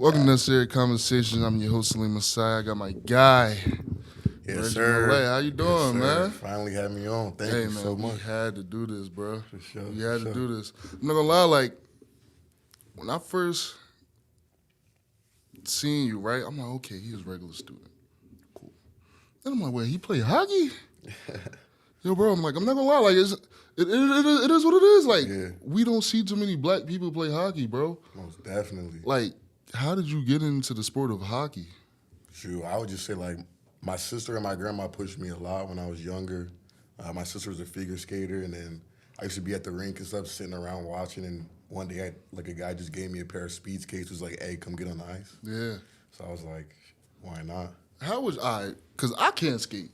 Welcome to Necessary Conversation. I'm your host, Saleem. I got my guy, Yes, Reggie, sir. Millette. How you doing, Yes, sir. man? Finally had me on. Thank Hey, you man, so we much. had to do this, bro. For sure. We had to do this. I'm not gonna lie, like, when I first seen you, right, I'm like, okay, he's a regular student. Cool. Then I'm like, wait, he play hockey? Yo, bro, I'm like, I'm not gonna lie, like, it is what it is. Like, we don't see too many black people play hockey, bro. Most definitely. Like, how did you get into the sport of hockey? Shoot, I would just say, like, my sister and my grandma pushed me a lot when I was younger. My sister was a figure skater, and then I used to be at the rink and stuff, sitting around watching, and one day, a guy just gave me a pair of speed skates, was like, hey, come get on the ice. Yeah. So I was like, why not? How was I? Because I can't skate.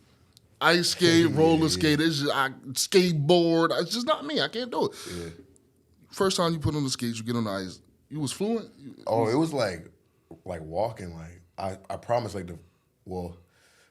Ice skate, roller skate, it's just, I skateboard. It's just not me. I can't do it. Yeah. First time you put on the skates, you get on the ice. You was fluent? Oh, it was like walking. Like I promise,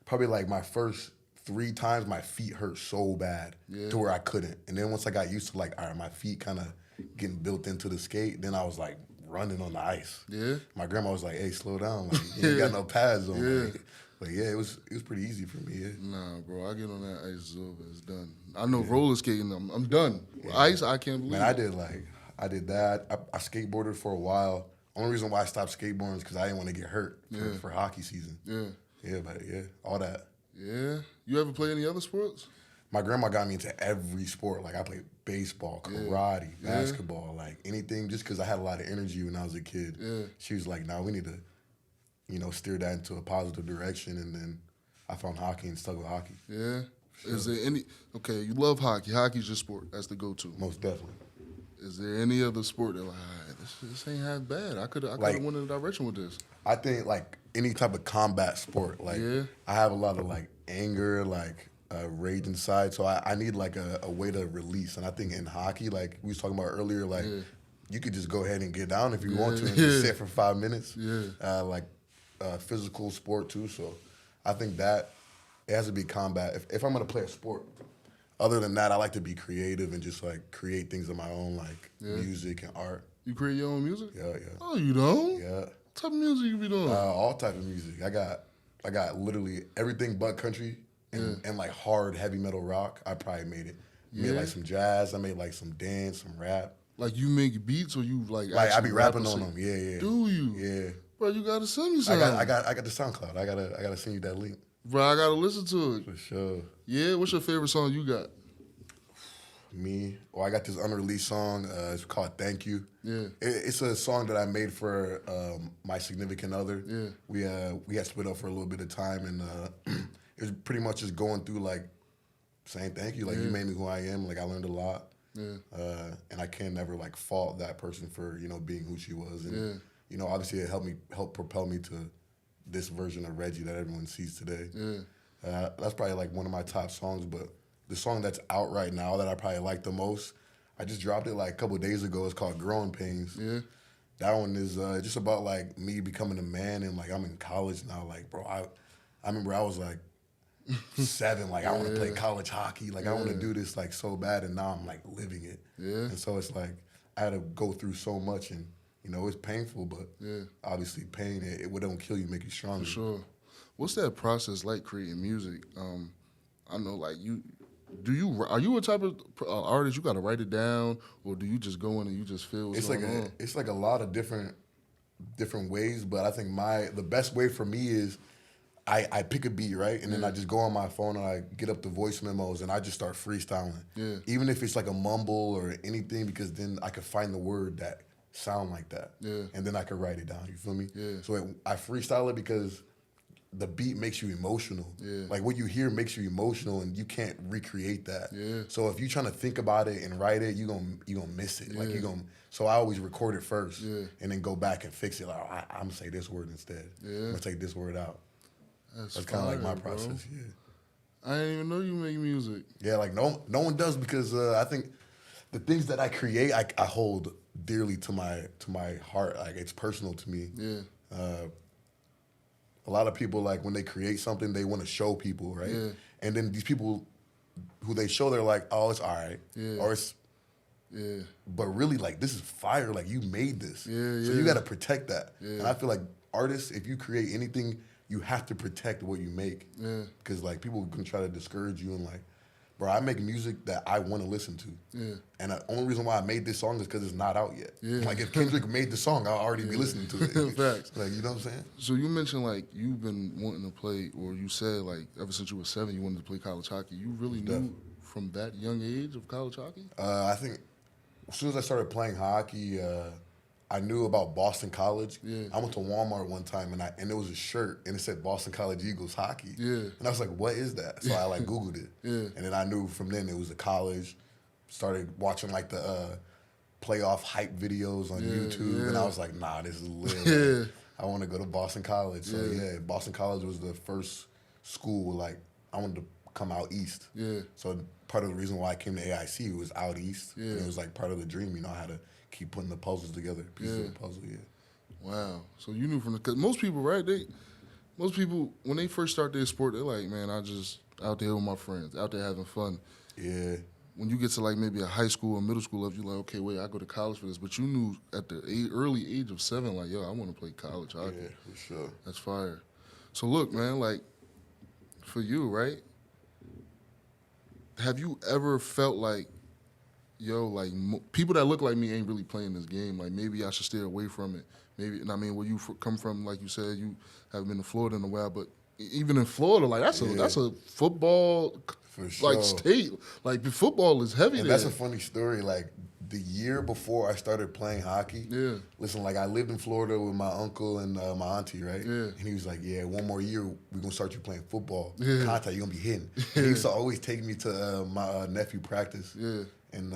probably like my first 3 times, my feet hurt so bad to where I couldn't. And then once I got used to like, all right, my feet kind of getting built into the skate, then I was like running on the ice. Yeah. My grandma was like, hey, slow down. Like, you ain't got no pads on. Yeah. But yeah, it was pretty easy for me. Yeah. Nah, bro, I get on that ice, it's over. It's done. I know roller skating, I'm done. Ice, I can't believe Man, it. I did that. I skateboarded for a while. Only reason why I stopped skateboarding is because I didn't want to get hurt for hockey season. Yeah. Yeah, but all that. Yeah. You ever play any other sports? My grandma got me into every sport. Like I played baseball, karate, basketball, like anything. Just because I had a lot of energy when I was a kid. Yeah. She was like, "Nah, we need to, steer that into a positive direction." And then I found hockey and stuck with hockey. Yeah. Sure. Is there any? Okay, you love hockey. Hockey's your sport. That's the go-to. Most definitely. Is there any other sport that like, all right, this ain't half bad? I could have went in a direction with this. I think like any type of combat sport, like I have a lot of like anger, like rage inside, so I need like a way to release. And I think in hockey, like we was talking about earlier, like you could just go ahead and get down if you want to and just sit for 5 minutes. Yeah. Physical sport too, so I think that it has to be combat. If I'm gonna play a sport. Other than that, I like to be creative and just like create things of my own, like music and art. You create your own music? Yeah. Oh, you don't? Yeah. What type of music you be doing? All type of music. I got literally everything but country and like hard heavy metal rock. I probably made it. Made like some jazz. I made like some dance, some rap. Like you make beats or you like? I be rapping on them. Yeah. Do you? Yeah. Bro, you gotta send me something. I got the SoundCloud. I gotta send you that link. Bro, I gotta listen to it. For sure. Yeah, what's your favorite song you got? Me. I got this unreleased song. It's called "Thank You." Yeah. It's a song that I made for my significant other. Yeah. We had split up for a little bit of time, and it was pretty much just going through like saying thank you. Like you made me who I am. Like I learned a lot. Yeah. And I can never like fault that person for being who she was. And obviously it helped propel me to this version of Reggie that everyone sees today. Yeah. That's probably like one of my top songs, but the song that's out right now that I probably like the most, I just dropped it like a couple of days ago. It's called Growing Pains. Yeah. That one is just about like me becoming a man and like I'm in college now. Like, bro, I remember I was like 7, like I want to play college hockey. Like I want to do this like so bad, and now I'm like living it. Yeah. And so it's like I had to go through so much, and it's painful, but obviously pain, it don't kill you, make you stronger. For sure. What's that process like creating music? I know like are you a type of artist you got to write it down, or do you just go in and you just feel what's going on? It's like a lot of different ways, but I think the best way for me is I pick a beat, right? And then I just go on my phone and I get up the voice memos and I just start freestyling. Yeah. Even if it's like a mumble or anything, because then I could find the word that sound like that. Yeah. And then I could write it down, you feel me? Yeah. So I freestyle it because the beat makes you emotional. Yeah. Like what you hear makes you emotional and you can't recreate that. Yeah. So if you're trying to think about it and write it, you're gonna miss it. Yeah. Like so I always record it first and then go back and fix it. Like I'm gonna say this word instead. Yeah. I'm gonna take this word out. That's kind of like my process, yeah. I didn't even know you make music. Yeah, like no one does because I think the things that I create, I hold dearly to my heart. Like it's personal to me. Yeah. A lot of people, like when they create something, they want to show people, right? Yeah. And then these people who they show, they're like, oh, it's all right, or Yeah. But really, like, this is fire. Like, you made this. Yeah, So yeah. you got to protect that. Yeah. And I feel like artists, if you create anything, you have to protect what you make. Yeah. Because, like, people can try to discourage you and, like, bro, I make music that I want to listen to. Yeah. And the only reason why I made this song is because it's not out yet. Yeah. Like, if Kendrick made the song, I'll already be listening to it. Facts. Like, you know what I'm saying? So you mentioned, like, you've been wanting to play, or you said, like, ever since you were 7, you wanted to play college hockey. You really knew from that young age of college hockey? I think as soon as I started playing hockey, I knew about Boston College. Yeah. I went to Walmart one time and there was a shirt and it said Boston College Eagles hockey. Yeah. And I was like, what is that? So I like Googled it. Yeah. And then I knew from then it was a college. Started watching like the playoff hype videos on YouTube. And I was like, nah, this is lit. Yeah. Like, I want to go to Boston College. So yeah, Boston College was the first school like I wanted to come out east. Yeah. So part of the reason why I came to AIC was out east. Yeah. And it was like part of the dream, you know, I had to keep putting the puzzles together, pieces of the puzzle, Wow. So you knew from the, because most people, right? Most people, when they first start their sport, they're like, man, I just out there with my friends, out there having fun. Yeah. When you get to like maybe a high school or middle school level, you're like, okay, wait, I go to college for this. But you knew at the early age of 7, like, yo, I want to play college hockey. Yeah, for sure. That's fire. So look, man, like, for you, right? Have you ever felt like, yo, like people that look like me ain't really playing this game. Like maybe I should stay away from it. Maybe, and I mean, where you come from, like you said, you haven't been to Florida in a while, but even in Florida, like that's a football For sure. like state. Like the football is heavy And there. that's a funny story. Like the year before I started playing hockey, listen, like I lived in Florida with my uncle and my auntie, right? Yeah. And he was like, yeah, one more year, we're going to start you playing football. Yeah. Contact, you're going to be hitting. And he used to always take me to my nephew practice. Yeah. And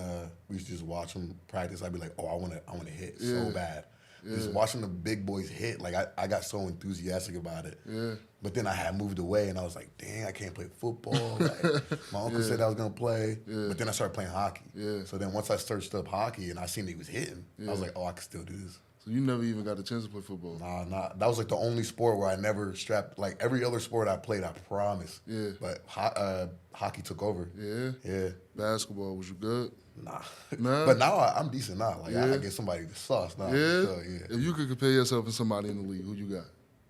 we used to just watch him practice. I'd be like, oh, I want to hit Yeah. so bad. Yeah. Just watching the big boys hit, like I got so enthusiastic about it. Yeah. But then I had moved away, and I was like, dang, I can't play football. Like, my uncle said I was going to play, but then I started playing hockey. Yeah. So then once I searched up hockey and I seen he was hitting, I was like, oh, I can still do this. So you never even got a chance to play football. Nah. That was like the only sport where I never strapped. Like every other sport I played, I promise. Yeah. But hockey took over. Yeah. Yeah. Basketball, was you good? Nah. Nah? But now I'm decent now. Like Yeah. I get somebody the sauce now. Yeah. So, yeah. If you could compare yourself to somebody in the league, who you got?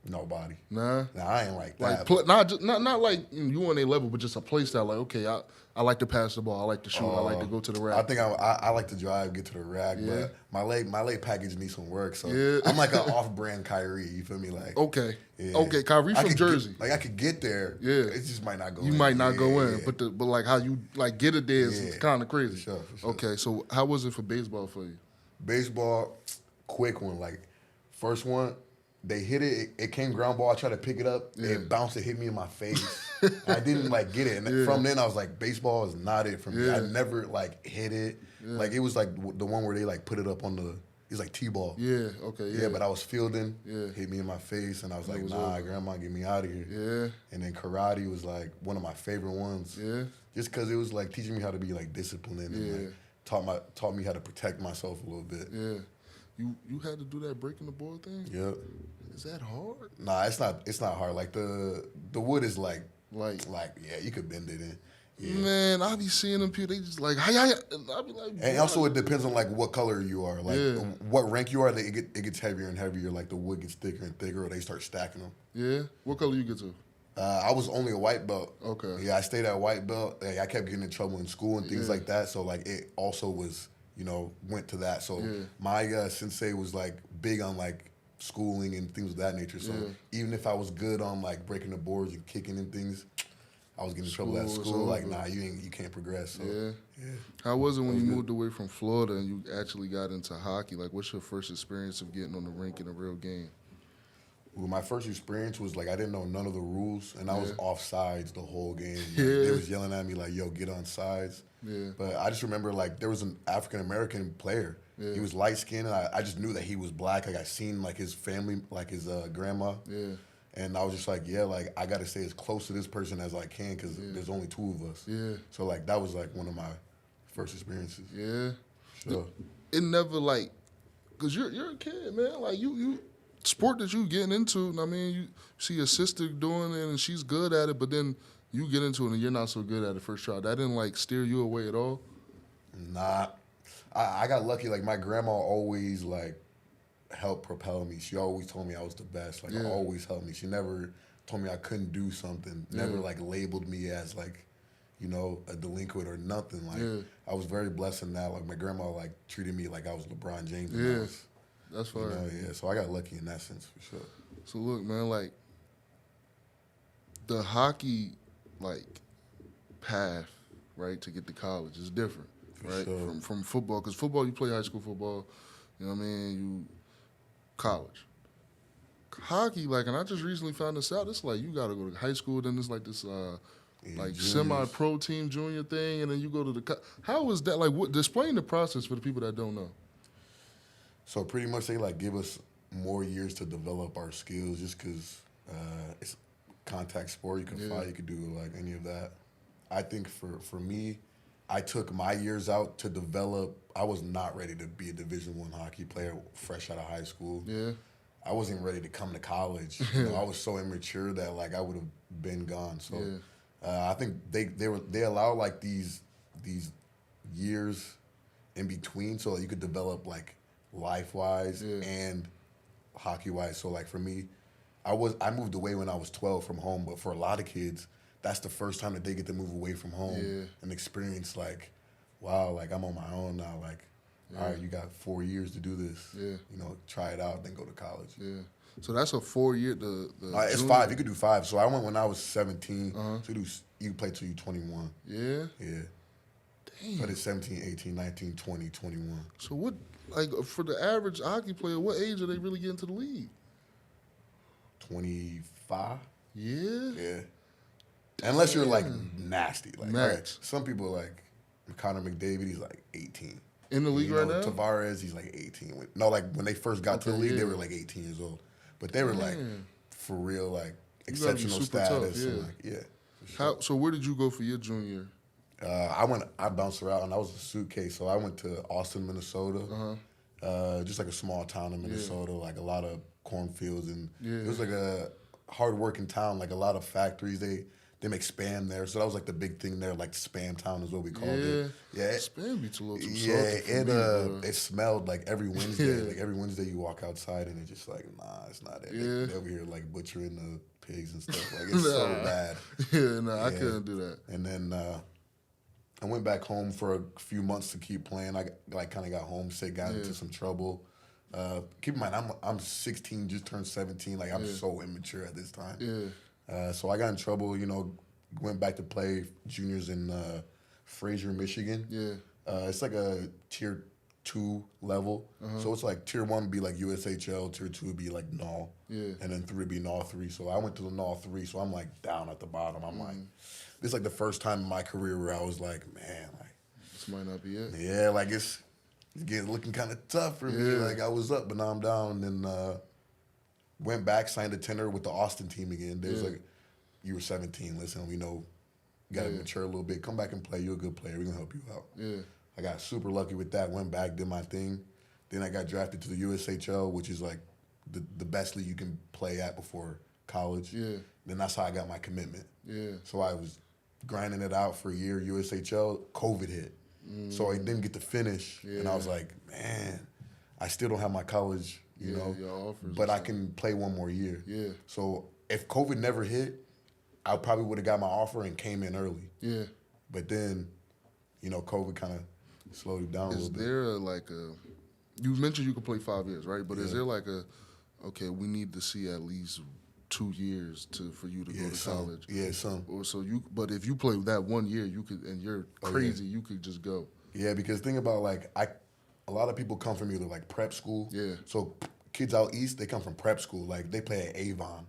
Nobody. Nah. Nah, I ain't like Like that. not like you on a level, but just a play style. Like okay, I like to pass the ball. I like to shoot. I like to go to the rack. I think I like to drive, get to the rack, Yeah. but my leg package needs some work. So Yeah. I'm like an off-brand Kyrie. You feel me? Like Okay. yeah. Okay, Kyrie I from could Jersey. I could get there. Yeah. It just might not go. You in. might not go Yeah. in, but like how you like get it there is Yeah. kind of crazy. For sure. Okay, so how was it for baseball for you? Baseball, quick one. Like first one, they hit it. It came ground ball. I tried to pick it up. Yeah. It bounced. It hit me in my face. I didn't like get it. And Yeah. from then I was like, baseball is not it for me. Yeah. I never like hit it. Yeah. Like it was like the one where they like put it up on the. It was like T-ball. Yeah. Okay. Yeah. Yeah, but I was fielding, Yeah. hit me in my face, and I was like, was nah, over. grandma, get me out of here. Yeah. And then karate was like one of my favorite ones. Yeah. Just because it was like teaching me how to be like disciplined and Yeah. like taught me how to protect myself a little bit. Yeah. You had to do that breaking the board thing? Yep. Is that hard? Nah, it's not hard. Like the wood is like Like yeah, you could bend it in. Yeah. man, I be seeing them people. They just like hi. And I be like, And also it depends on like what color you are. Like Yeah. what rank you are, it gets heavier and heavier. Like the wood gets thicker and thicker, or they start stacking them. yeah. What color you get to? I was only a white belt. Okay. Yeah, I stayed at white belt. Like, I kept getting in trouble in school and things Yeah. like that. So like it also was, went to that. So Yeah. my sensei was like big on like schooling and things of that nature. So Yeah. even if I was good on like breaking the boards and kicking and things, I was getting in trouble at School was school. Like, over. nah, you can't progress. So Yeah. yeah. How was it when you good. moved away from Florida and you actually got into hockey? Like, what's your first experience of getting on the rink in a real game? Well, my first experience was like I didn't know none of the rules, and I was Yeah. off sides the whole game. Like, Yeah. They was yelling at me like, "Yo, get on sides." Yeah. But I just remember like there was an African American player. Yeah. He was light skinned, and I just knew that he was black. Like I seen like his family, like his grandma, Yeah. and I was just like, yeah, like I got to stay as close to this person as I can because there's only two of us. Yeah. So like that was like one of my first experiences. Yeah. Sure. It never like, cause you're a kid, man. Like you sport that you getting into. I mean, you see your sister doing it and she's good at it, but then you get into it and you're not so good at it first try. That didn't like steer you away at all. Nah, I got lucky. Like my grandma always like helped propel me. She always told me I was the best. Like always helped me. She never told me I couldn't do something. Never like labeled me as like, you know, a delinquent or nothing. Like I was very blessed in that. Like my grandma like treated me like I was LeBron James. Yeah, that's fine. You know, yeah. So I got lucky in that sense for sure. So look, man, like the hockey like path, right, to get to college is different, right? Sure. From football, because football you play high school football, you know what I mean? You college. Hockey, like, and I just recently found this out. It's like you got to go to high school, then it's like this, like juniors. semi-pro team junior thing, and then you go to the. How is that? Like, what? Explain the process for the people that don't know. So pretty much they like give us more years to develop our skills, just because it's contact sport. You can fight, you can do like any of that. I think for me, I took my years out to develop. I was not ready to be a Division I hockey player fresh out of high school. Yeah. I wasn't ready to come to college. You know, I was so immature that like I would have been gone. So I think they allow like these years in between so that you could develop like life wise and hockey wise. So like for me, I moved away when I was 12 from home, but for a lot of kids, that's the first time that they get to move away from home and experience like, wow, like I'm on my own now. Like, all right, you got 4 years to do this. Yeah. You know, try it out, then go to college. Yeah. So that's a 4-year. It's junior? 5. You could do 5. So I went when I was 17. So you play till you're 21. Yeah. Yeah. Damn. But it's 17, 18, 19, 20, 21. So what? Like for the average hockey player, what age are they really getting to the league? 25. Yeah. Yeah. Unless you're like nasty, like Max. some people are like Connor McDavid, he's like 18. In the league right now? Tavares, he's like 18. No, like when they first got to the league, they were like 18 years old. But they were like, for real, like exceptional status. Tough, and like, sure. So where did you go for your junior? I bounced around and I was a suitcase. So I went to Austin, Minnesota. Just like a small town in Minnesota, like a lot of cornfields. And it was like a hard-working town, like a lot of factories. They make Spam there, so that was like the big thing there. Like Spam Town is what we called it. Yeah, Spam beats a little too salty for me, it smelled like every Wednesday. Like every Wednesday you walk outside and it's just like, nah, it's not it. They over here like butchering the pigs and stuff. Like it's so bad. I couldn't do that. And then I went back home for a few months to keep playing. I like kind of got homesick, got into some trouble. Keep in mind, I'm 16, just turned 17. Like I'm so immature at this time. So I got in trouble, you know, went back to play juniors in Fraser, Michigan. It's like a tier 2 level. So it's like tier 1 would be like USHL, tier 2 would be like NAL, and then 3 would be NAL 3. So I went to the NAL 3, so I'm like down at the bottom. I'm like, this is like the first time in my career where I was like, man, like this might not be it. Yeah, like it's looking kind of tough for me. Like I was up, but now I'm down. And went back, signed a tender with the Austin team again. They was like, you were 17. Listen, we know you got to mature a little bit. Come back and play. You're a good player. We're going to help you out. I got super lucky with that. Went back, did my thing. Then I got drafted to the USHL, which is like the best league you can play at before college. Then that's how I got my commitment. So I was grinding it out for a year, USHL. COVID hit. So I didn't get to finish. And I was like, man, I still don't have my college, you know, but I can play one more year. So if COVID never hit, I probably would have got my offer and came in early. But then, you know, COVID kind of slowed it down a little bit. Is there like you mentioned you could play 5 years, right? But is there like okay, we need to see at least 2 years for you to go to college? Some. But if you play that 1 year, you could, and you're crazy, you could just go. Yeah, because think about like, a lot of people come from either like prep school. So kids out east, they come from prep school. Like they play at Avon.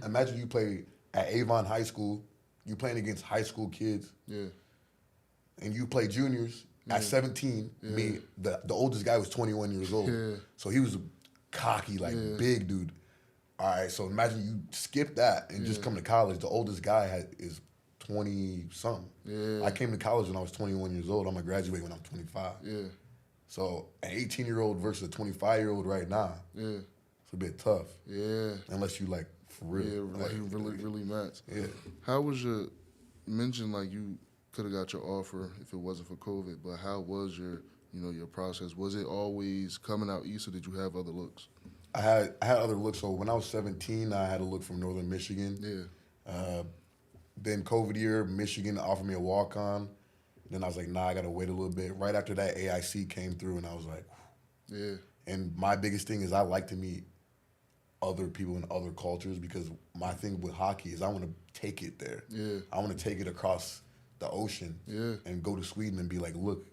Imagine you play at Avon High School, you playing against high school kids. And you play juniors at 17. Me, the oldest guy was 21 years old. So he was cocky, like big dude. All right, so imagine you skip that and just come to college. The oldest guy is 20-something. I came to college when I was 21 years old. I'm going to graduate when I'm 25. So an 18-year-old versus a 25-year-old right now, it's a bit tough. Unless you like for real. Like you really match. How was mention like you could have got your offer if it wasn't for COVID, but how was your your process? Was it always coming out east, or did you have other looks? I had other looks. So when I was 17, I had a look from Northern Michigan. Yeah. Then COVID year, Michigan offered me a walk-on. Then I was like, nah, I got to wait a little bit. Right after that, AIC came through, and I was like, yeah. And my biggest thing is I like to meet other people in other cultures, because my thing with hockey is I want to take it there. Yeah. I want to take it across the ocean and go to Sweden and be like, look,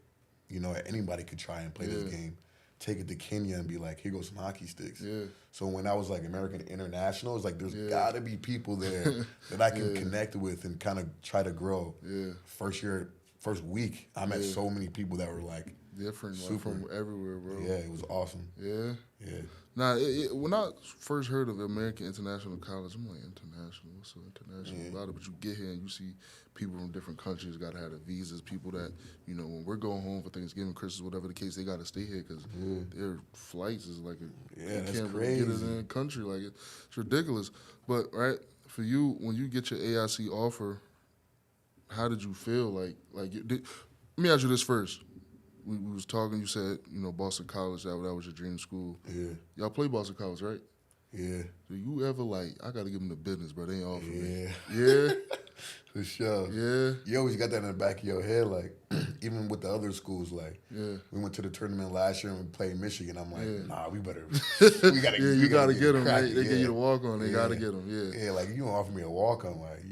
anybody could try and play this game. Take it to Kenya and be like, here goes some hockey sticks. Yeah. So when I was like American International, it's like there's got to be people there that I can connect with and kind of try to grow. Yeah. First week, I met so many people that were like different, super. like from everywhere, bro. Yeah, it was awesome. Yeah. Yeah. Now, when I first heard of American International College, I'm like, international? What's so international about it? But you get here and you see people from different countries got to have the visas, people that, when we're going home for Thanksgiving, Christmas, whatever the case, they got to stay here because their flights is like, you that's can't crazy. really get it in the country. Like, it's ridiculous. But, right, for you, when you get your AIC offer, how did you feel? Let me ask you this first. We was talking, you said, Boston College, that was your dream school. Yeah. Y'all play Boston College, right? Yeah. Do you ever I got to give them the business, but they ain't offer me? Yeah. Yeah? For sure. Yeah? You always got that in the back of your head, like, even with the other schools, like, we went to the tournament last year and we played Michigan. I'm like, nah, we got to you got to get them. Right? They get you to walk on. They got to get them, Yeah, like, you don't offer me a walk on, like,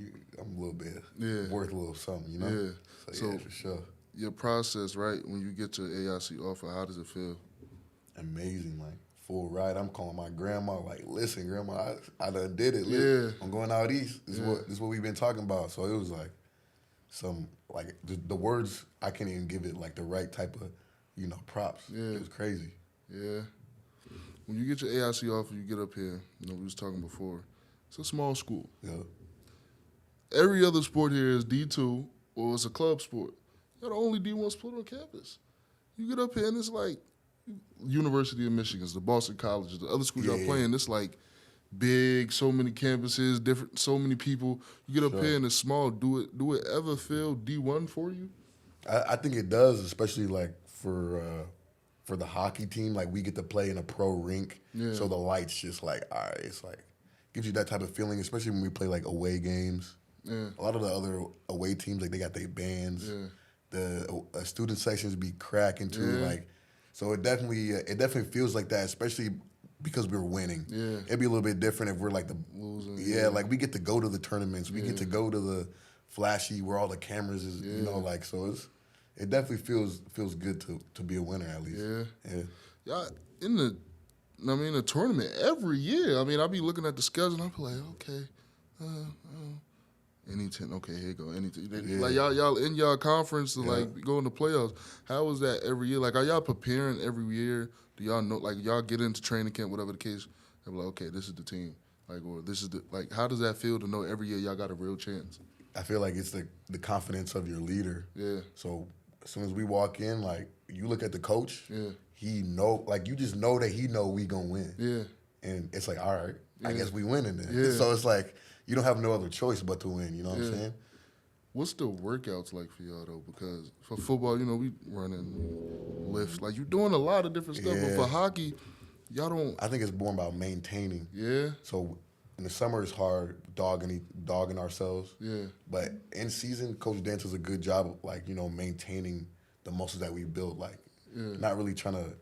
I'm a little bit worth a little something, Yeah. So, for sure. Your process, right, when you get your AIC offer, how does it feel? Amazing, like, full ride. I'm calling my grandma, like, listen, grandma, I done did it. Yeah. I'm going out east. This is what we've been talking about. So it was like the words, I can't even give it like the right type of, props. Yeah. It was crazy. Yeah. When you get your AIC offer, you get up here, we was talking before, it's a small school. Yeah. Every other sport here is D2 or it's a club sport. You're the only D1 sport on campus. You get up here and it's like University of Michigan, the Boston Colleges, the other schools y'all playing, it's like big, so many campuses, different, so many people. You get up here and it's small. Do it ever feel D1 for you? I think it does, especially like for the hockey team. Like, we get to play in a pro rink, so the lights just like, all right, it's like gives you that type of feeling, especially when we play like away games. Yeah. A lot of the other away teams, like, they got their bands. Yeah. The student sections be cracking too, like, so it definitely feels like that, especially because we're winning. Yeah, it'd be a little bit different if we're like the losing. Yeah, like, we get to go to the tournaments, we get to go to the flashy where all the cameras is, like, so it definitely feels good to be a winner at least. Yeah, in the tournament every year. I mean, I'll be looking at the schedule and I'll be like, okay. Any 10, okay, here you go. Any 10. Like, y'all in y'all conference to like go in the playoffs. How is that every year? Like, are y'all preparing every year? Do y'all know, like, y'all get into training camp, whatever the case, and be like, okay, this is the team, like, or this is the, like, how does that feel to know every year y'all got a real chance? I feel like it's the confidence of your leader. Yeah. So as soon as we walk in, like, you look at the coach. Yeah. He know, like, you just know that he know we gonna win. Yeah. And it's like, all right, I guess we winning then. Yeah. So it's like, you don't have no other choice but to win, you know what I'm saying? What's the workouts like for y'all, though? Because for football, we running, lifts. Like, you're doing a lot of different stuff. But for hockey, y'all don't. I think it's more about maintaining. Yeah. So in the summer, it's hard dogging ourselves. Yeah. But in season, Coach Dan does a good job of, like, maintaining the muscles that we build. Like, not really trying to,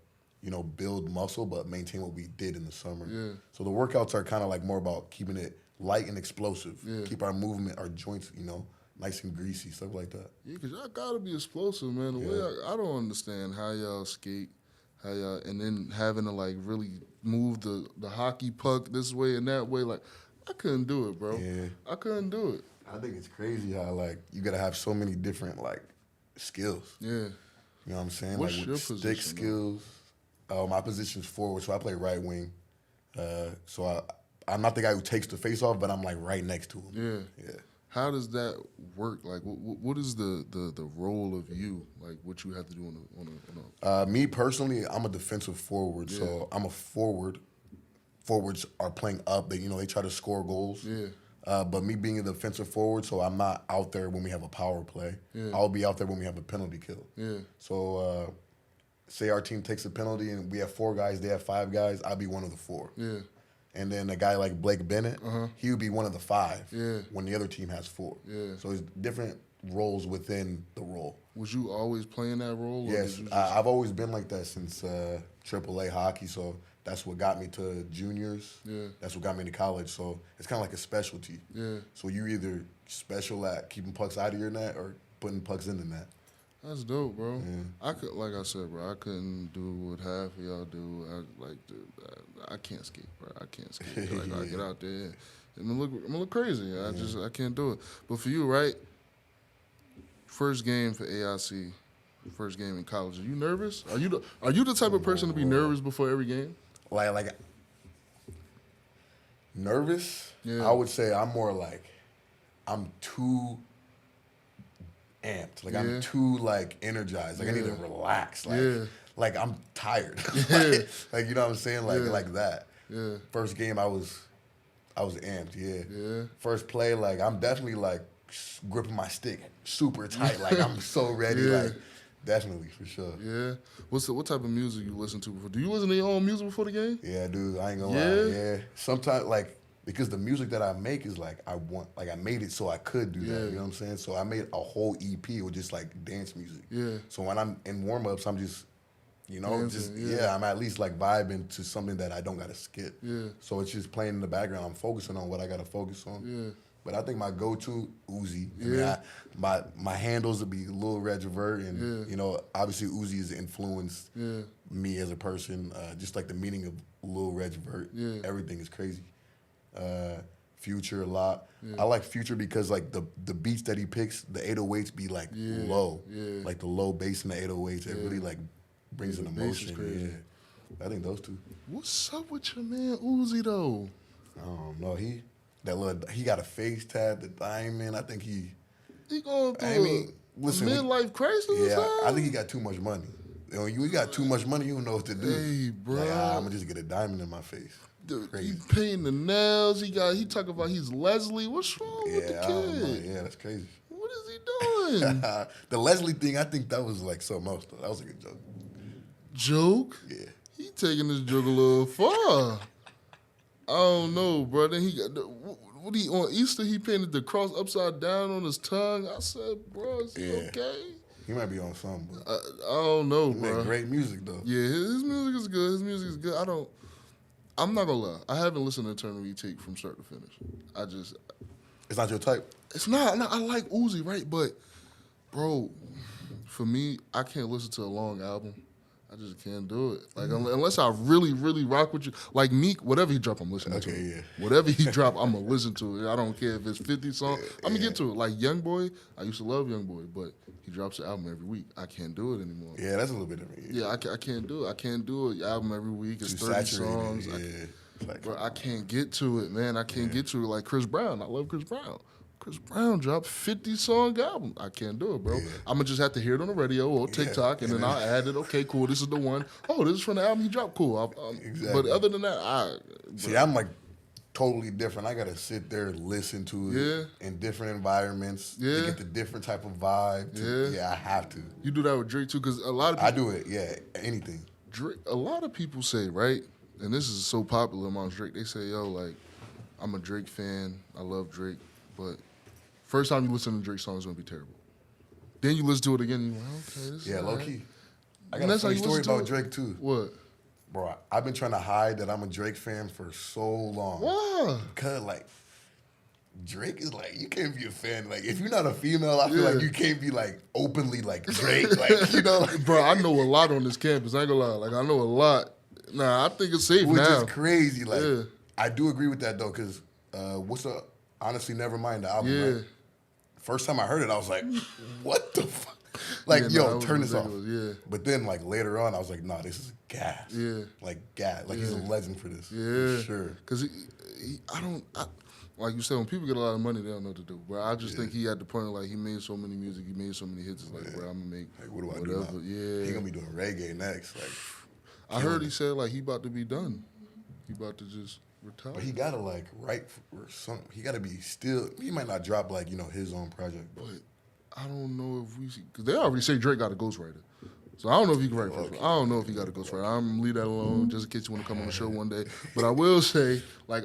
build muscle, but maintain what we did in the summer. Yeah. So the workouts are kind of like more about keeping it light and explosive. Yeah. Keep our movement, our joints, nice and greasy, stuff like that. Yeah, because y'all got to be explosive, man. The way I don't understand how y'all skate, and then having to, like, really move the hockey puck this way and that way. Like, I couldn't do it, bro. Yeah. I couldn't do it. I think it's crazy how, like, you got to have so many different, like, skills. Yeah. You know what I'm saying? What's like, your with position, stick skills. My position's forward, so I play right wing. So I'm not the guy who takes the face off, but I'm, like, right next to him. Yeah. How does that work? Like, what is the role of you? Like, what you have to do on a Me personally, I'm a defensive forward, so I'm a forward. Forwards are playing up. They try to score goals. Yeah. But me being a defensive forward, so I'm not out there when we have a power play. Yeah. I'll be out there when we have a penalty kill. Yeah. So say our team takes a penalty and we have 4 guys, they have 5 guys, I'll be one of the 4. Yeah. And then a guy like Blake Bennett, he would be one of the 5 Yeah. when the other team has 4. Yeah. So it's different roles within the role. Was you always playing that role? Yes, I've always been like that since AAA hockey. So that's what got me to juniors. Yeah. That's what got me to college. So it's kind of like a specialty. Yeah. So you either special at keeping pucks out of your net or putting pucks in the net. That's dope, bro. Yeah. I could, like I said, bro, I couldn't do what half of y'all do. I can't skate, bro. I can't skate. Like I get out there, I'm gonna look crazy. I can't do it. But for you, right? First game for AIC, first game in college. Are you nervous? Are you the type of person to be nervous before every game? Like nervous? Yeah. I would say I'm more like I'm too amped. Like I'm too like energized. Like I need to relax. Like I'm tired. like you know what I'm saying? Like that. Yeah. First game I was amped, Yeah. First play, like I'm definitely like gripping my stick super tight. Like I'm so ready. Yeah. Like definitely for sure. Yeah. What type of music you listen to before? Do you listen to your own music before the game? Yeah, dude. I ain't gonna lie. Yeah. Sometimes like because the music that I make is like I made it so I could do that. You know what I'm saying? So I made a whole EP with just like dance music. Yeah. So when I'm in warm ups, I'm just Dancing, I'm at least like vibing to something that I don't gotta skip. Yeah. So it's just playing in the background. I'm focusing on what I gotta focus on. Yeah. But I think my go-to Uzi. Yeah. I mean, my handles would be Lil Reggie, and you know, obviously Uzi has influenced me as a person. Just like the meaning of Lil Reggie, everything is crazy. Future a lot. I like Future because like the beats that he picks, the 808s be like low, like the low bass in the 808s. It really like brings an the bass is emotion. crazy. Yeah, I think those two. What's up with your man Uzi though? I don't know. He got a face tat, the diamond. I think he going through a midlife crisis? Yeah, I think he got too much money. You know, you got too much money, you don't know what to do. Hey, bro. Like, I'm gonna just get a diamond in my face. Dude, Crazy. he painting the nails. He talking about he's Leslie. What's wrong with the I don't know. kid? Yeah, that's crazy. What is he doing? The Leslie thing, I think that was like something else. Though. That was a good joke. Joke? Yeah. He taking this joke a little far. I don't know, bro. Then he got on Easter he painted the cross upside down on his tongue. I said, bro, is he okay? He might be on something, but I don't know, he bro. make great music though. Yeah, his music is good. His music is good. I'm not gonna lie. I haven't listened to Eternal Retake from start to finish. It's not your type. It's not. I like Uzi, right? But, bro, for me, I can't listen to a long album. I just can't do it. Like unless I really, really rock with you. Like Meek, whatever he drop, I'm listening to it. Yeah. Whatever he drop, I'm gonna listen to it. I don't care if it's 50 songs. I'm gonna get to it. Like Youngboy, I used to love Youngboy, but he drops an album every week. I can't do it anymore. Yeah, that's a little bit different. Yeah, I can't do it. I can't do an album every week. It's Too 30 saturated. songs. Bro, I can't get to it, man. I can't get to it like Chris Brown. I love Chris Brown. Chris Brown dropped 50-song album. I can't do it, bro. I'm going to just have to hear it on the radio or TikTok, and then I'll add it. Okay, cool. This is the one. Oh, this is from the album he dropped. Cool. Exactly. But other than that, See, I'm like totally different. I got to sit there and listen to it in different environments to get the different type of vibe. I have to. You do that with Drake, too? Because a lot of people... I do it, anything. Drake, a lot of people say, right, and this is so popular amongst Drake, they say, yo, like, I'm a Drake fan. I love Drake, but... First time you listen to Drake song is gonna be terrible. Then you listen to it again, and you're like, okay, this is low right. key. I got a funny story about Drake too. What? Bro, I've been trying to hide that I'm a Drake fan for so long. Why? Because like Drake is like, you can't be a fan. Like if you're not a female, I feel like you can't be like openly like Drake. Like, you know, like, bro, I know a lot on this campus. I ain't gonna lie. Like I know a lot. Nah, I think it's safe which now. is crazy. Like I do agree with that though, because what's up? Honestly, Nevermind the album. Right? First time I heard it, I was like, what the fuck? Like, turn this off. Yeah. But then, like, later on, I was like, nah, this is gas. Yeah. Like, gas. Like, he's a legend for this. Yeah. For sure. Because like you said, when people get a lot of money, they don't know what to do. But I just think he at the point of, like, he made so many music, he made so many hits. It's like, bro, I'm going to make like, what do I whatever. do now? He going to be doing reggae next. Like, I heard he said, like, he about to be done. He about to just... retire. But he gotta like write or something. He gotta be still. He might not drop like his own project. But I don't know if we see because they already say Drake got a ghostwriter. So I don't know if he can write first. I don't know if he got a ghostwriter. I'm gonna leave that alone just in case you want to come on the show one day. But I will say, like,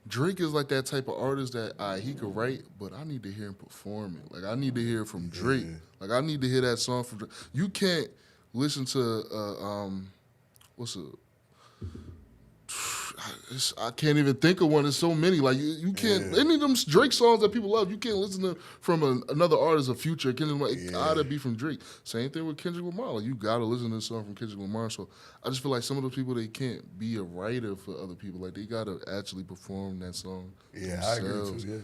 Drake is like that type of artist that he could write, but I need to hear him perform it. Like, I need to hear it from Drake. Like, I need to hear that song from Drake. You can't listen to I can't even think of one. There's so many. Like you can't any of them Drake songs that people love. You can't listen to from another artist, a Future. It gotta be from Drake. Same thing with Kendrick Lamar. Like you gotta listen to a song from Kendrick Lamar. So I just feel like some of those people they can't be a writer for other people. Like they gotta actually perform that song. Yeah, I agree with you. Yeah.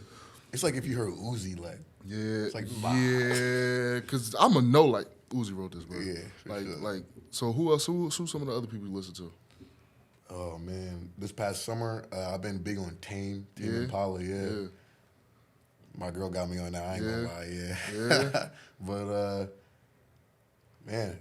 It's like if you heard Uzi, like it's like because I'm a know like Uzi wrote this, bro. Yeah, like so who else? Who's some of the other people you listen to? Oh man, this past summer I've been big on Tame Impala. Yeah. My girl got me on that. I ain't gonna lie. Yeah. But man,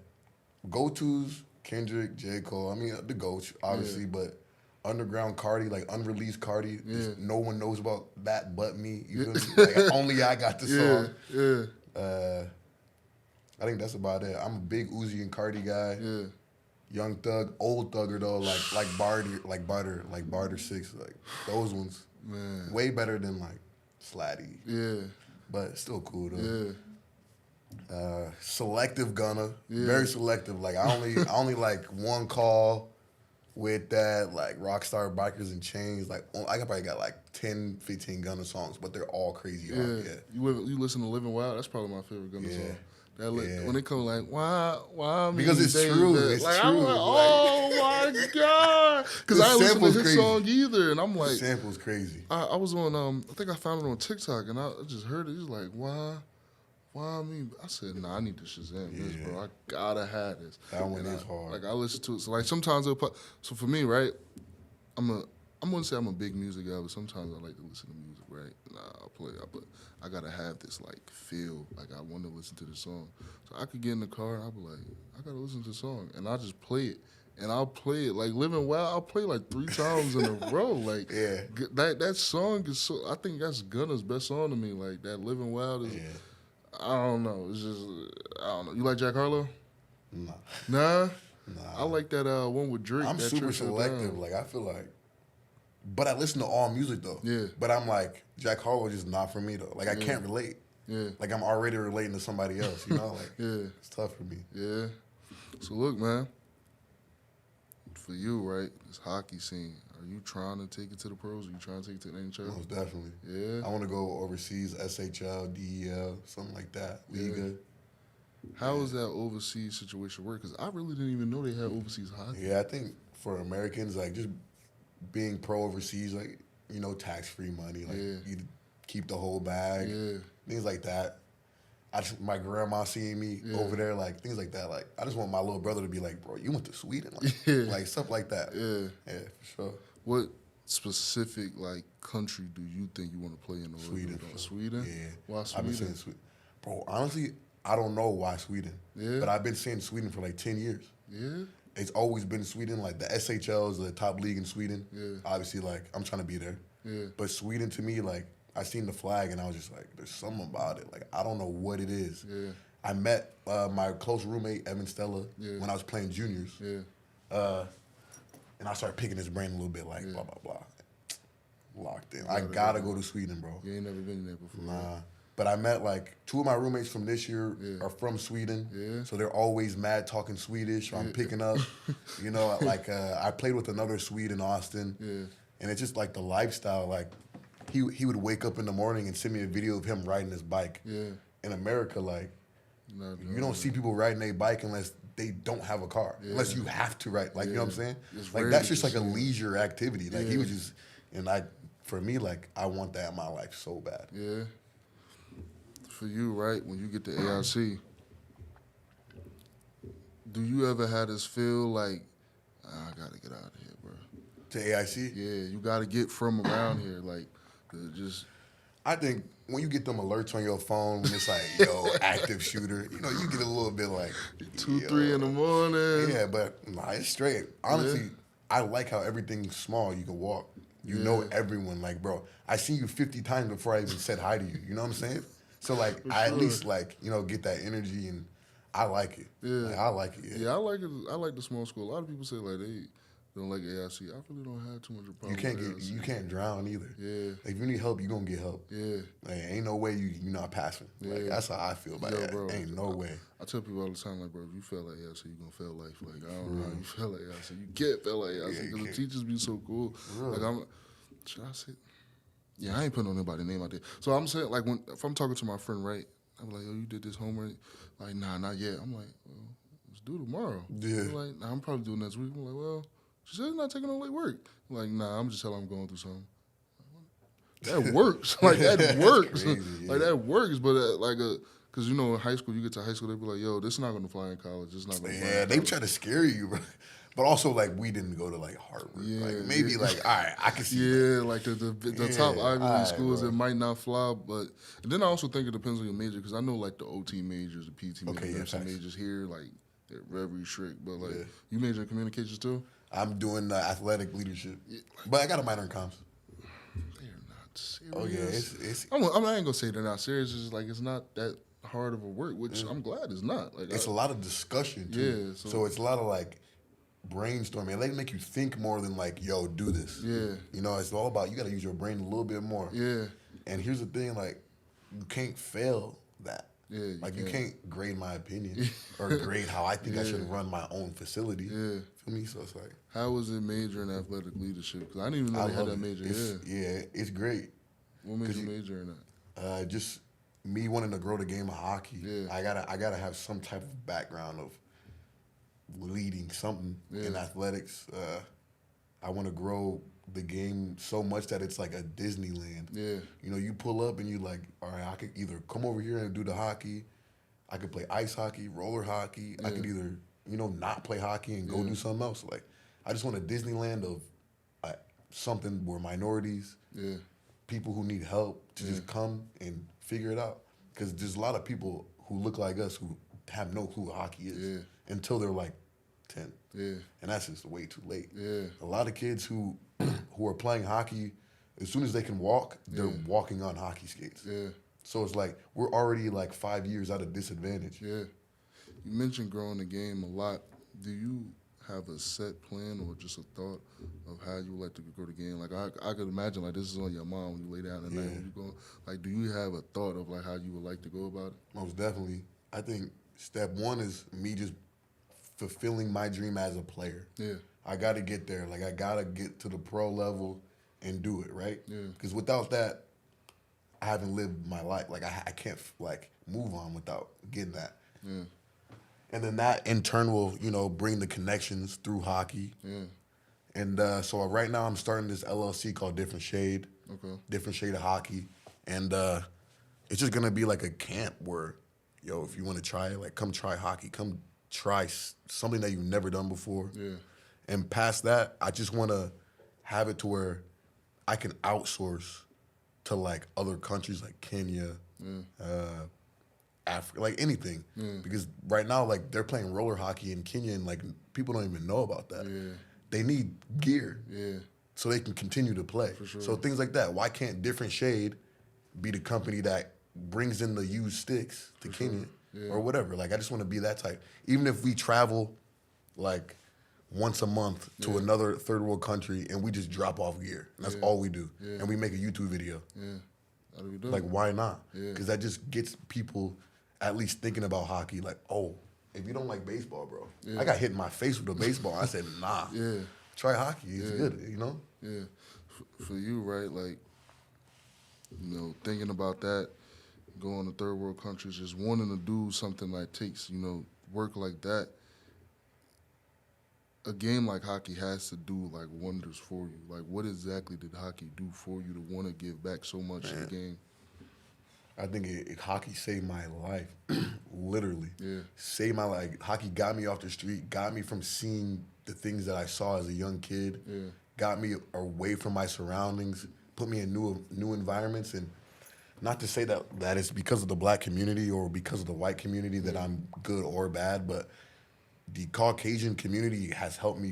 go-tos Kendrick, J. Cole. I mean the GOATs obviously, but underground Cardi, like unreleased Cardi. No one knows about that but me. You feel me? Like, only I got the song. I think that's about it. I'm a big Uzi and Cardi guy. Yeah. Young Thug, old Thugger though, like Barter 6, like those ones. Man. Way better than like Slatty. Yeah. But still cool though. Yeah. Selective Gunna. Very selective. Like I only like one call with that, like Rockstar Bikers and Chains. Like I probably got like 10, 15 Gunna songs, but they're all crazy hard. Yeah. You listen to Living Wild, that's probably my favorite Gunna song. When they come like, why because it's true. It's like, true. I'm like, oh my God. Because I ain't listen to his crazy. song either. And I'm like. The sample's crazy. I was on, I think I found it on TikTok and I just heard it. He's like, why me? I said, nah, I need to Shazam this, bro. I gotta have this. That one is hard. Like, I listen to it. So, like, sometimes it'll pop. So, for me, right, I'm gonna say I'm a big music guy, but sometimes I like to listen to music, right? And I'll play it, but I gotta have this like feel, like I want to listen to the song. So I could get in the car and I'll be like, I gotta listen to the song, and I'll just play it, and I'll play it like Living Wild. I'll play like 3 times in a row. Like that song is so. I think that's Gunna's best song to me. Like that Living Wild is. I don't know. It's just I don't know. You like Jack Harlow? Nah. I like that one with Drake. I'm super selective. Like I feel like. But I listen to all music though. Yeah. But I'm like, Jack Harlow is just not for me though. Like I can't relate. Yeah. Like I'm already relating to somebody else, you know? Like it's tough for me. Yeah. So look, man. For you, right, this hockey scene, are you trying to take it to the pros? Are you trying to take it to the NHL? Most definitely. Yeah. I want to go overseas, SHL, DEL, something like that. Liga. How does that overseas situation work? Because I really didn't even know they had overseas hockey. Yeah, I think for Americans, like just being pro overseas, like, you know, tax-free money, like you keep the whole bag, things like that. My grandma seeing me over there, like things like that. Like I just want my little brother to be like, bro, you went to Sweden, like stuff like that. Yeah, for sure. What specific like country do you think you want to play in? Sweden. Sweden? Yeah. Why Sweden? I've been saying Sweden. Bro, honestly, I don't know why Sweden. Yeah. But I've been saying Sweden for like 10 years. Yeah. It's always been Sweden. Like the SHL is the top league in Sweden. Yeah. Obviously, like I'm trying to be there. Yeah. But Sweden to me, like I seen the flag and I was just like, there's something about it. Like I don't know what it is. Yeah. I met my close roommate Evan Stella when I was playing juniors. Yeah. And I started picking his brain a little bit, like blah blah blah. Locked in. I gotta go to Sweden, bro. You ain't never been there before. Nah. But I met like 2 of my roommates from this year are from Sweden. Yeah. So they're always mad talking Swedish. So I'm picking up, you know, like I played with another Swede in Austin. Yeah. And it's just like the lifestyle. Like he would wake up in the morning and send me a video of him riding his bike. Yeah. In America, like you don't see people riding their bike unless they don't have a car. Yeah. Unless you have to ride. Like you know what I'm saying? It's like that's just like a leisure activity. Like he was just for me, like I want that in my life so bad. Yeah. For you, right, when you get to AIC, do you ever have this feel like, I got to get out of here, bro? To AIC? Yeah, you got to get from around here, like, just... I think when you get them alerts on your phone, when it's like, yo, active shooter, you know, you get a little bit like... 2, 3 in the morning. Yeah, but nah, it's straight. Honestly, I like how everything's small. You can walk. You know everyone. Like, bro, I seen you 50 times before I even said hi to you. You know what I'm saying? So, like, I at least, like, you know, get that energy. And I like it. Yeah. Like, I like it. Yeah, I like it. I like the small school. A lot of people say like they don't like AIC. I really don't have too much of a problem. You can't drown either. Yeah. Like, if you need help, you gonna get help. Yeah. Like, ain't no way you not passing. Like, that's how I feel about it. Bro, Ain't no way. I tell people all the time, like, bro, if you fail at AIC, you gonna fail life. Like, I don't know how you fail at AIC. You can't fail at AIC because the teachers be so cool. Like, should I say? Yeah, I ain't putting on nobody's name out there. So I'm saying, like, if I'm talking to my friend, right, I'm like, yo, you did this homework? Like, nah, not yet. I'm like, well, let's do it tomorrow. Yeah. They're like, nah, I'm probably doing next week. I'm like, well, she said not taking on late work. I'm like, nah, I'm just telling her I'm going through something. That works. Like, that works. Crazy, yeah. Like, that works. But, because, you know, in high school, you get to high school, they be like, yo, this is not going to fly in college. It's not going to fly in college. They try to scare you, bro. But also, like, we didn't go to, like, Harvard. Yeah, like, maybe, like, all right, I can see that. Like the top Ivy League schools, it might not fly. But and then I also think it depends on your major, because I know, like, the OT majors, the PT majors, nursing majors here, like, they're very strict. But, like, you major in communications, too? I'm doing athletic leadership. But I got a minor in comms. They're not serious. Oh, yeah. It's I ain't going to say they're not serious. It's just, like, it's not that hard of a work, which I'm glad it's not. Like, it's a lot of discussion, too. Yeah. So it's a lot of, like, brainstorming. They make you think more than, like, yo, do this. Yeah. You know, it's all about, you got to use your brain a little bit more. Yeah. And here's the thing, like, you can't fail that. Yeah, you can't grade my opinion or grade how I think I should run my own facility. Yeah. Feel me? So it's like, how was it major in athletic leadership? Because I didn't even know they had that major. Yeah, it's great. What made you major in that? Just me wanting to grow the game of hockey. Yeah. I gotta have some type of background of leading something in athletics. I want to grow the game so much that it's like a Disneyland. Yeah. You know, you pull up and you like, all right, I could either come over here and do the hockey. I could play ice hockey, roller hockey. I could either, you know, not play hockey and go do something else. Like, I just want a Disneyland of something where minorities, people who need help to just come and figure it out. Because there's a lot of people who look like us who have no clue what hockey is until they're like 10. Yeah. And that's just way too late. Yeah. A lot of kids who are playing hockey, as soon as they can walk, they're walking on hockey skates. Yeah. So it's like we're already like 5 years at a disadvantage. Yeah. You mentioned growing the game a lot. Do you have a set plan or just a thought of how you would like to grow the game? Like, I could imagine, like, this is on your mind when you lay down at night when you go. Like, do you have a thought of, like, how you would like to go about it? Most definitely. I think step one is me just fulfilling my dream as a player. Yeah. I got to get there. Like, I got to get to the pro level and do it, right? Yeah. Because without that, I haven't lived my life. Like, I can't, like, move on without getting that. Yeah. And then that, in turn, will, you know, bring the connections through hockey. Yeah. And so right now I'm starting this LLC called Different Shade. Okay. Different Shade of Hockey. And it's just going to be like a camp where, yo, if you want to try it, like, come try hockey. Come try something that you've never done before. Yeah. And past that, I just want to have it to where I can outsource to, like, other countries like Kenya, Africa, like anything. Because right now, like, they're playing roller hockey in Kenya and, like, people don't even know about that. Yeah. They need gear. Yeah. So they can continue to play. For sure. So things like that. Why can't Different Shade be the company that brings in the used sticks to Kenya or whatever? Like, I just want to be that type. Even if we travel, like, once a month to another third world country and we just drop off gear. And that's all we do. And we make a YouTube video. Yeah. That'll be dope. Like, why not? Yeah. Because that just gets people at least thinking about hockey. Like, oh, if you don't like baseball, bro. I got hit in my face with a baseball. I said, nah. Yeah. Try hockey. It's good, you know? Yeah. For you, right, like, you know, thinking about that, going to third world countries, just wanting to do something that takes, you know, work like that, a game like hockey has to do, like, wonders for you. Like, what exactly did hockey do for you to want to give back so much to the game? I think hockey saved my life, literally. Yeah. Saved my life. Hockey got me off the street, got me from seeing the things that I saw as a young kid, got me away from my surroundings, put me in new environments. And not to say that it's because of the black community or because of the white community that I'm good or bad, but the Caucasian community has helped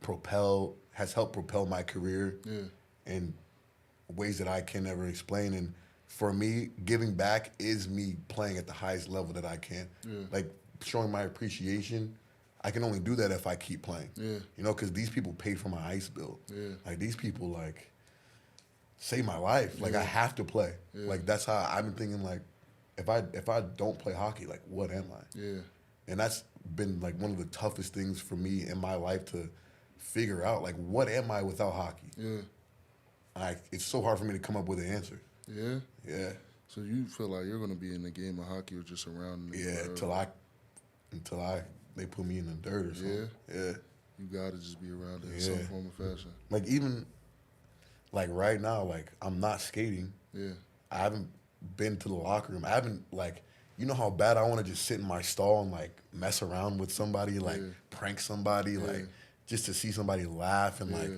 propel my career in ways that I can never explain. And for me, giving back is me playing at the highest level that I can. Like, showing my appreciation, I can only do that if I keep playing. Yeah. You know, because these people paid for my ice bill. Yeah. Like, these people, like, saved my life. Like, I have to play. Yeah. Like, that's how I've been thinking, like, if I don't play hockey, like, what am I? Yeah. And that's been, like, one of the toughest things for me in my life to figure out. Like, what am I without hockey? Yeah. It's so hard for me to come up with an answer. Yeah? Yeah. So you feel like you're going to be in the game of hockey or just around it? Yeah, until they put me in the dirt or something. Yeah. You got to just be around it in some form or fashion. Like, even, like, right now, like, I'm not skating. Yeah. I haven't been to the locker room. I haven't, like, you know how bad I want to just sit in my stall and, like, mess around with somebody, like, prank somebody, like, just to see somebody laugh and, like,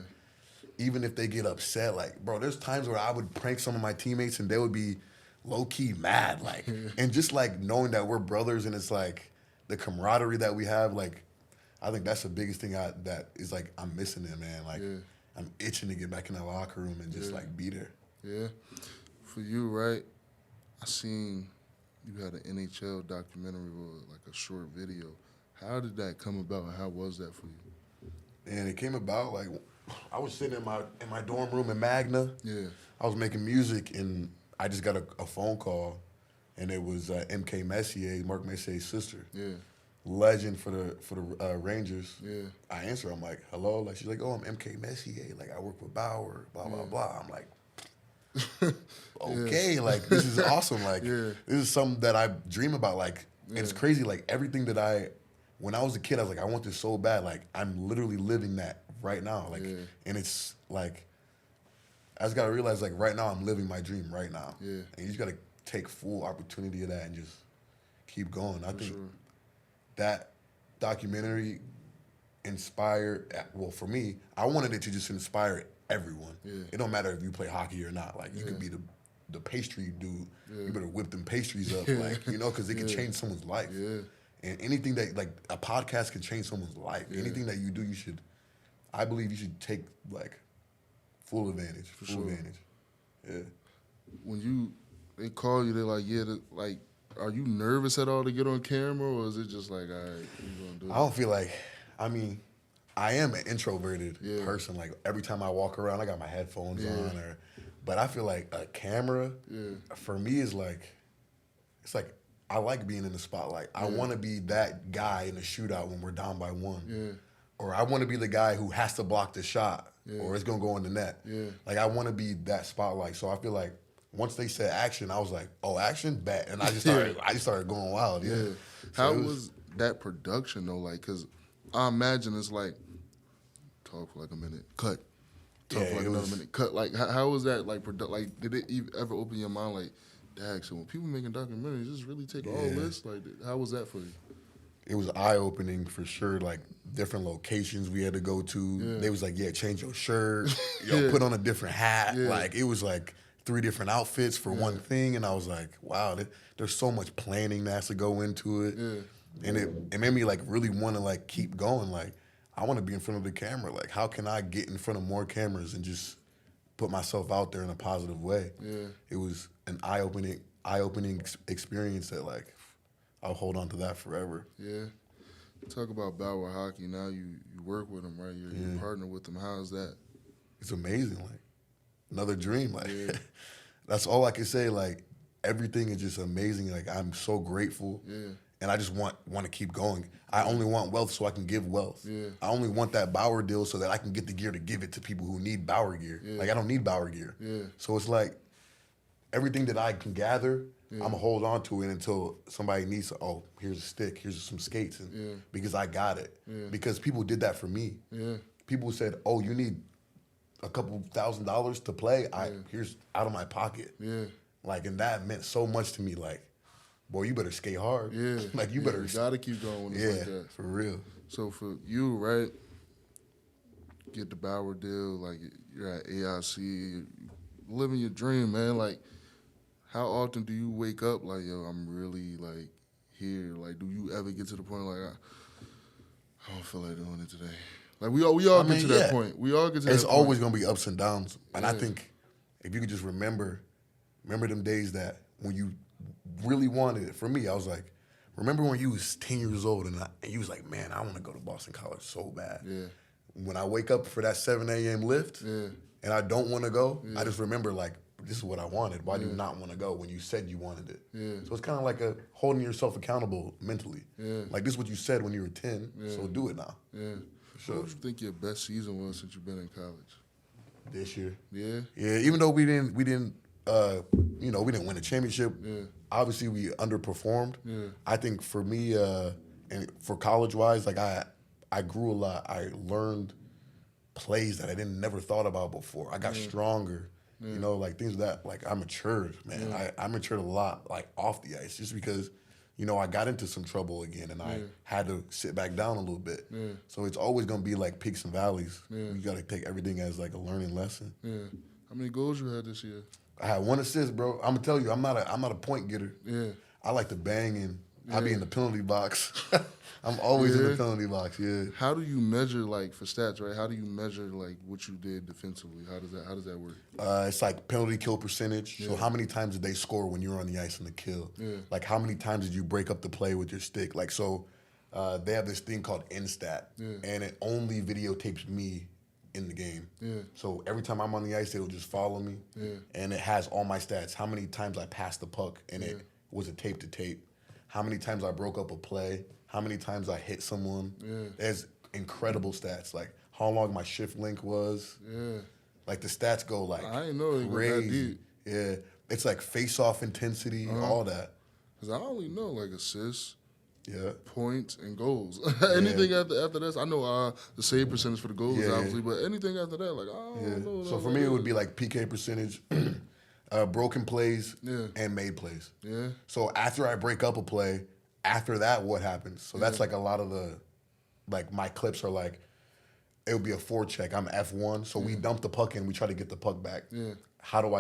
even if they get upset, like, bro, there's times where I would prank some of my teammates and they would be low-key mad, like, and just, like, knowing that we're brothers and it's, like, the camaraderie that we have, like, I think that's the biggest thing that is, like, I'm missing it, man. Like, I'm itching to get back in that locker room and just, like, be there. Yeah. For you, right, I seen you had an NHL documentary or, like, a short video. How did that come about and how was that for you? And it came about, like, I was sitting in my dorm room in Magna. Yeah. I was making music, and I just got a phone call, and it was M.K. Messier, Mark Messier's sister. Yeah. Legend for the Rangers. Yeah. I answer, I'm like, hello? Like, she's like, oh, I'm M.K. Messier. Like, I work with Bauer, blah, blah, blah. I'm like, okay, like, this is awesome. Like, this is something that I dream about. Like, and it's crazy. Like, everything that when I was a kid, I was like, I want this so bad. Like, I'm literally living that right now. Like, and it's like, I just got to realize, like, right now I'm living my dream right now. Yeah. And you just got to take full opportunity of that and just keep going. I think that documentary inspired, well, for me, I wanted it to just inspire everyone. It don't matter if you play hockey or not. Like, you could be the pastry dude. You better whip them pastries up, like, you know, because it can change someone's life. And anything that, like, a podcast can change someone's life. Anything that you do, I believe you should take, like, full advantage. Full advantage. Yeah. When they call you, they're like, like, are you nervous at all to get on camera, or is it just like, all right, you gonna do it? I don't feel like, I mean, I am an introverted person. Like, every time I walk around, I got my headphones on. But I feel like a camera, for me, is like, it's like, I like being in the spotlight. I want to be that guy in the shootout when we're down by one. Or I want to be the guy who has to block the shot, or it's going to go in the net. Like, I want to be that spotlight. So I feel like once they said action, I was like, oh, action? Bet. And I just started going wild. So how was that production, though? Like, because I imagine it's like, talk for like a minute, cut. Talk for like another minute, cut. Like, how was that, like, like, did it ever open your mind, like, dang, so when people making documentaries, just really take all this? Like, how was that for you? It was eye-opening for sure, like, different locations we had to go to. They was like, change your shirt, put on a different hat. Like, it was like 3 different outfits for one thing, and I was like, wow, there's so much planning that has to go into it. And it made me, like, really want to, like, keep going. Like, I want to be in front of the camera. Like, how can I get in front of more cameras and just put myself out there in a positive way? It was an eye-opening experience that, like, I'll hold on to that forever. Talk about Bauer Hockey. Now you work with him, right? You partner with him. How is that? It's amazing. Like, another dream. Like, that's all I can say. Like, everything is just amazing. Like, I'm so grateful. And I just want to keep going. I only want wealth so I can give wealth. I only want that Bauer deal so that I can get the gear to give it to people who need Bauer gear. Like, I don't need Bauer gear. So it's like, everything that I can gather, I'm going to hold on to it until somebody needs, here's a stick, here's some skates, and because I got it. Because people did that for me. People said, oh, you need a couple $1,000s to play? Here's out of my pocket. Like, and that meant so much to me. Like, boy, you better skate hard. Like, you better. You got to keep going when it's like that. For real. So for you, right, get the Bauer deal, like, you're at AIC, you're living your dream, man. Like, how often do you wake up like, yo, I'm really, like, here? Like, do you ever get to the point, like, I don't feel like doing it today? Like, we all get to that point. We all get to that point. It's always going to be ups and downs. And I think if you could just remember them days that when you really wanted it. For me, I was like, remember when you was 10 years old and you was like, man, I want to go to Boston College so bad. Yeah. When I wake up for that 7 a.m. lift and I don't want to go, I just remember like, this is what I wanted. Why do you not want to go when you said you wanted it? Yeah. So it's kind of like holding yourself accountable mentally. Yeah. Like this is what you said when you were 10, so do it now. Yeah. Sure. What do you think your best season was since you've been in college? This year. Yeah. Yeah, even though we didn't we didn't win a championship. Yeah. Obviously we underperformed. Yeah. I think for me and for college-wise, like I grew a lot. I learned plays that I never thought about before. I got stronger. You know, like things that like I matured, man. I matured a lot, like off the ice, just because, you know, I got into some trouble again and I had to sit back down a little bit. Yeah. So it's always gonna be like peaks and valleys. You gotta take everything as like a learning lesson. Yeah. How many goals you had this year? I had 1 assist, bro. I'm gonna tell you, I'm not a point getter. Yeah. I like to bang and I be in the penalty box. I'm always in the penalty box. Yeah. How do you measure, like, for stats, right? How do you measure, like, what you did defensively? How does that work? It's like penalty kill percentage. So how many times did they score when you were on the ice in the kill? Yeah. Like how many times did you break up the play with your stick? Like so, they have this thing called Instat, and it only videotapes me in the game. Yeah. So every time I'm on the ice, it'll just follow me, and it has all my stats. How many times I passed the puck, and it was a tape to tape. How many times I broke up a play. How many times I hit someone. There's incredible stats. Like how long my shift link was. Yeah. Like the stats go like I didn't know it was that crazy. deep. Yeah. It's like face-off intensity, all that. Because I only know, like, assists, Yeah. points, and goals. Anything after that, I know the save percentage for the goals, obviously, but anything after that, like, I don't know. So for me, it would be like PK percentage, broken plays, and made plays. Yeah. So after I break up a play, after that, what happens? So that's like a lot of the, like my clips are like, it would be a forecheck. I'm F1, so we dump the puck in, we try to get the puck back. Yeah. How do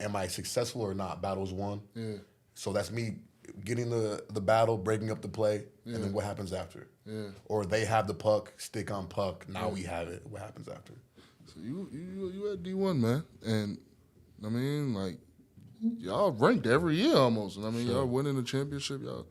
am I successful or not? Battle's won. Yeah. So that's me getting the battle, breaking up the play, and then what happens after? Yeah. Or they have the puck, stick on puck, now we have it. What happens after? So you at D1, man. And, I mean, like, y'all ranked every year almost. And, I mean, y'all winning the championship, y'all.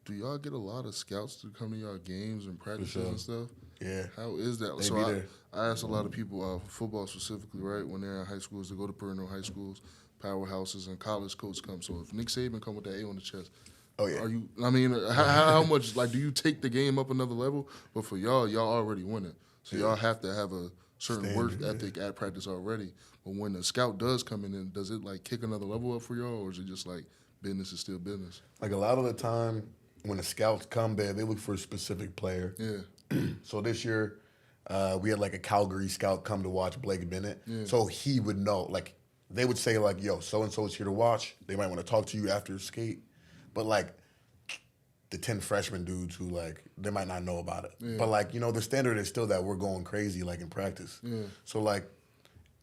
Do y'all get a lot of scouts to come to y'all games and practices and stuff? Yeah. How is that? They So be there. I asked a lot of people, football specifically, right, when they're in high schools, they go to perennial high schools, powerhouses, and college coaches come. So if Nick Saban come with that A on the chest, are you? I mean, how much, like, do you take the game up another level? But for y'all already winning, so y'all have to have a certain work ethic at practice already. But when the scout does come in, does it like kick another level up for y'all, or is it just like business is still business? Like a lot of the time, when the scouts come there, they look for a specific player. Yeah. So this year, we had like a Calgary scout come to watch Blake Bennett. So he would know, like, they would say like, yo, so-and-so is here to watch. They might want to talk to you after a skate. But like the 10 freshman dudes who like, they might not know about it. But like, you know, the standard is still that we're going crazy like in practice. So like,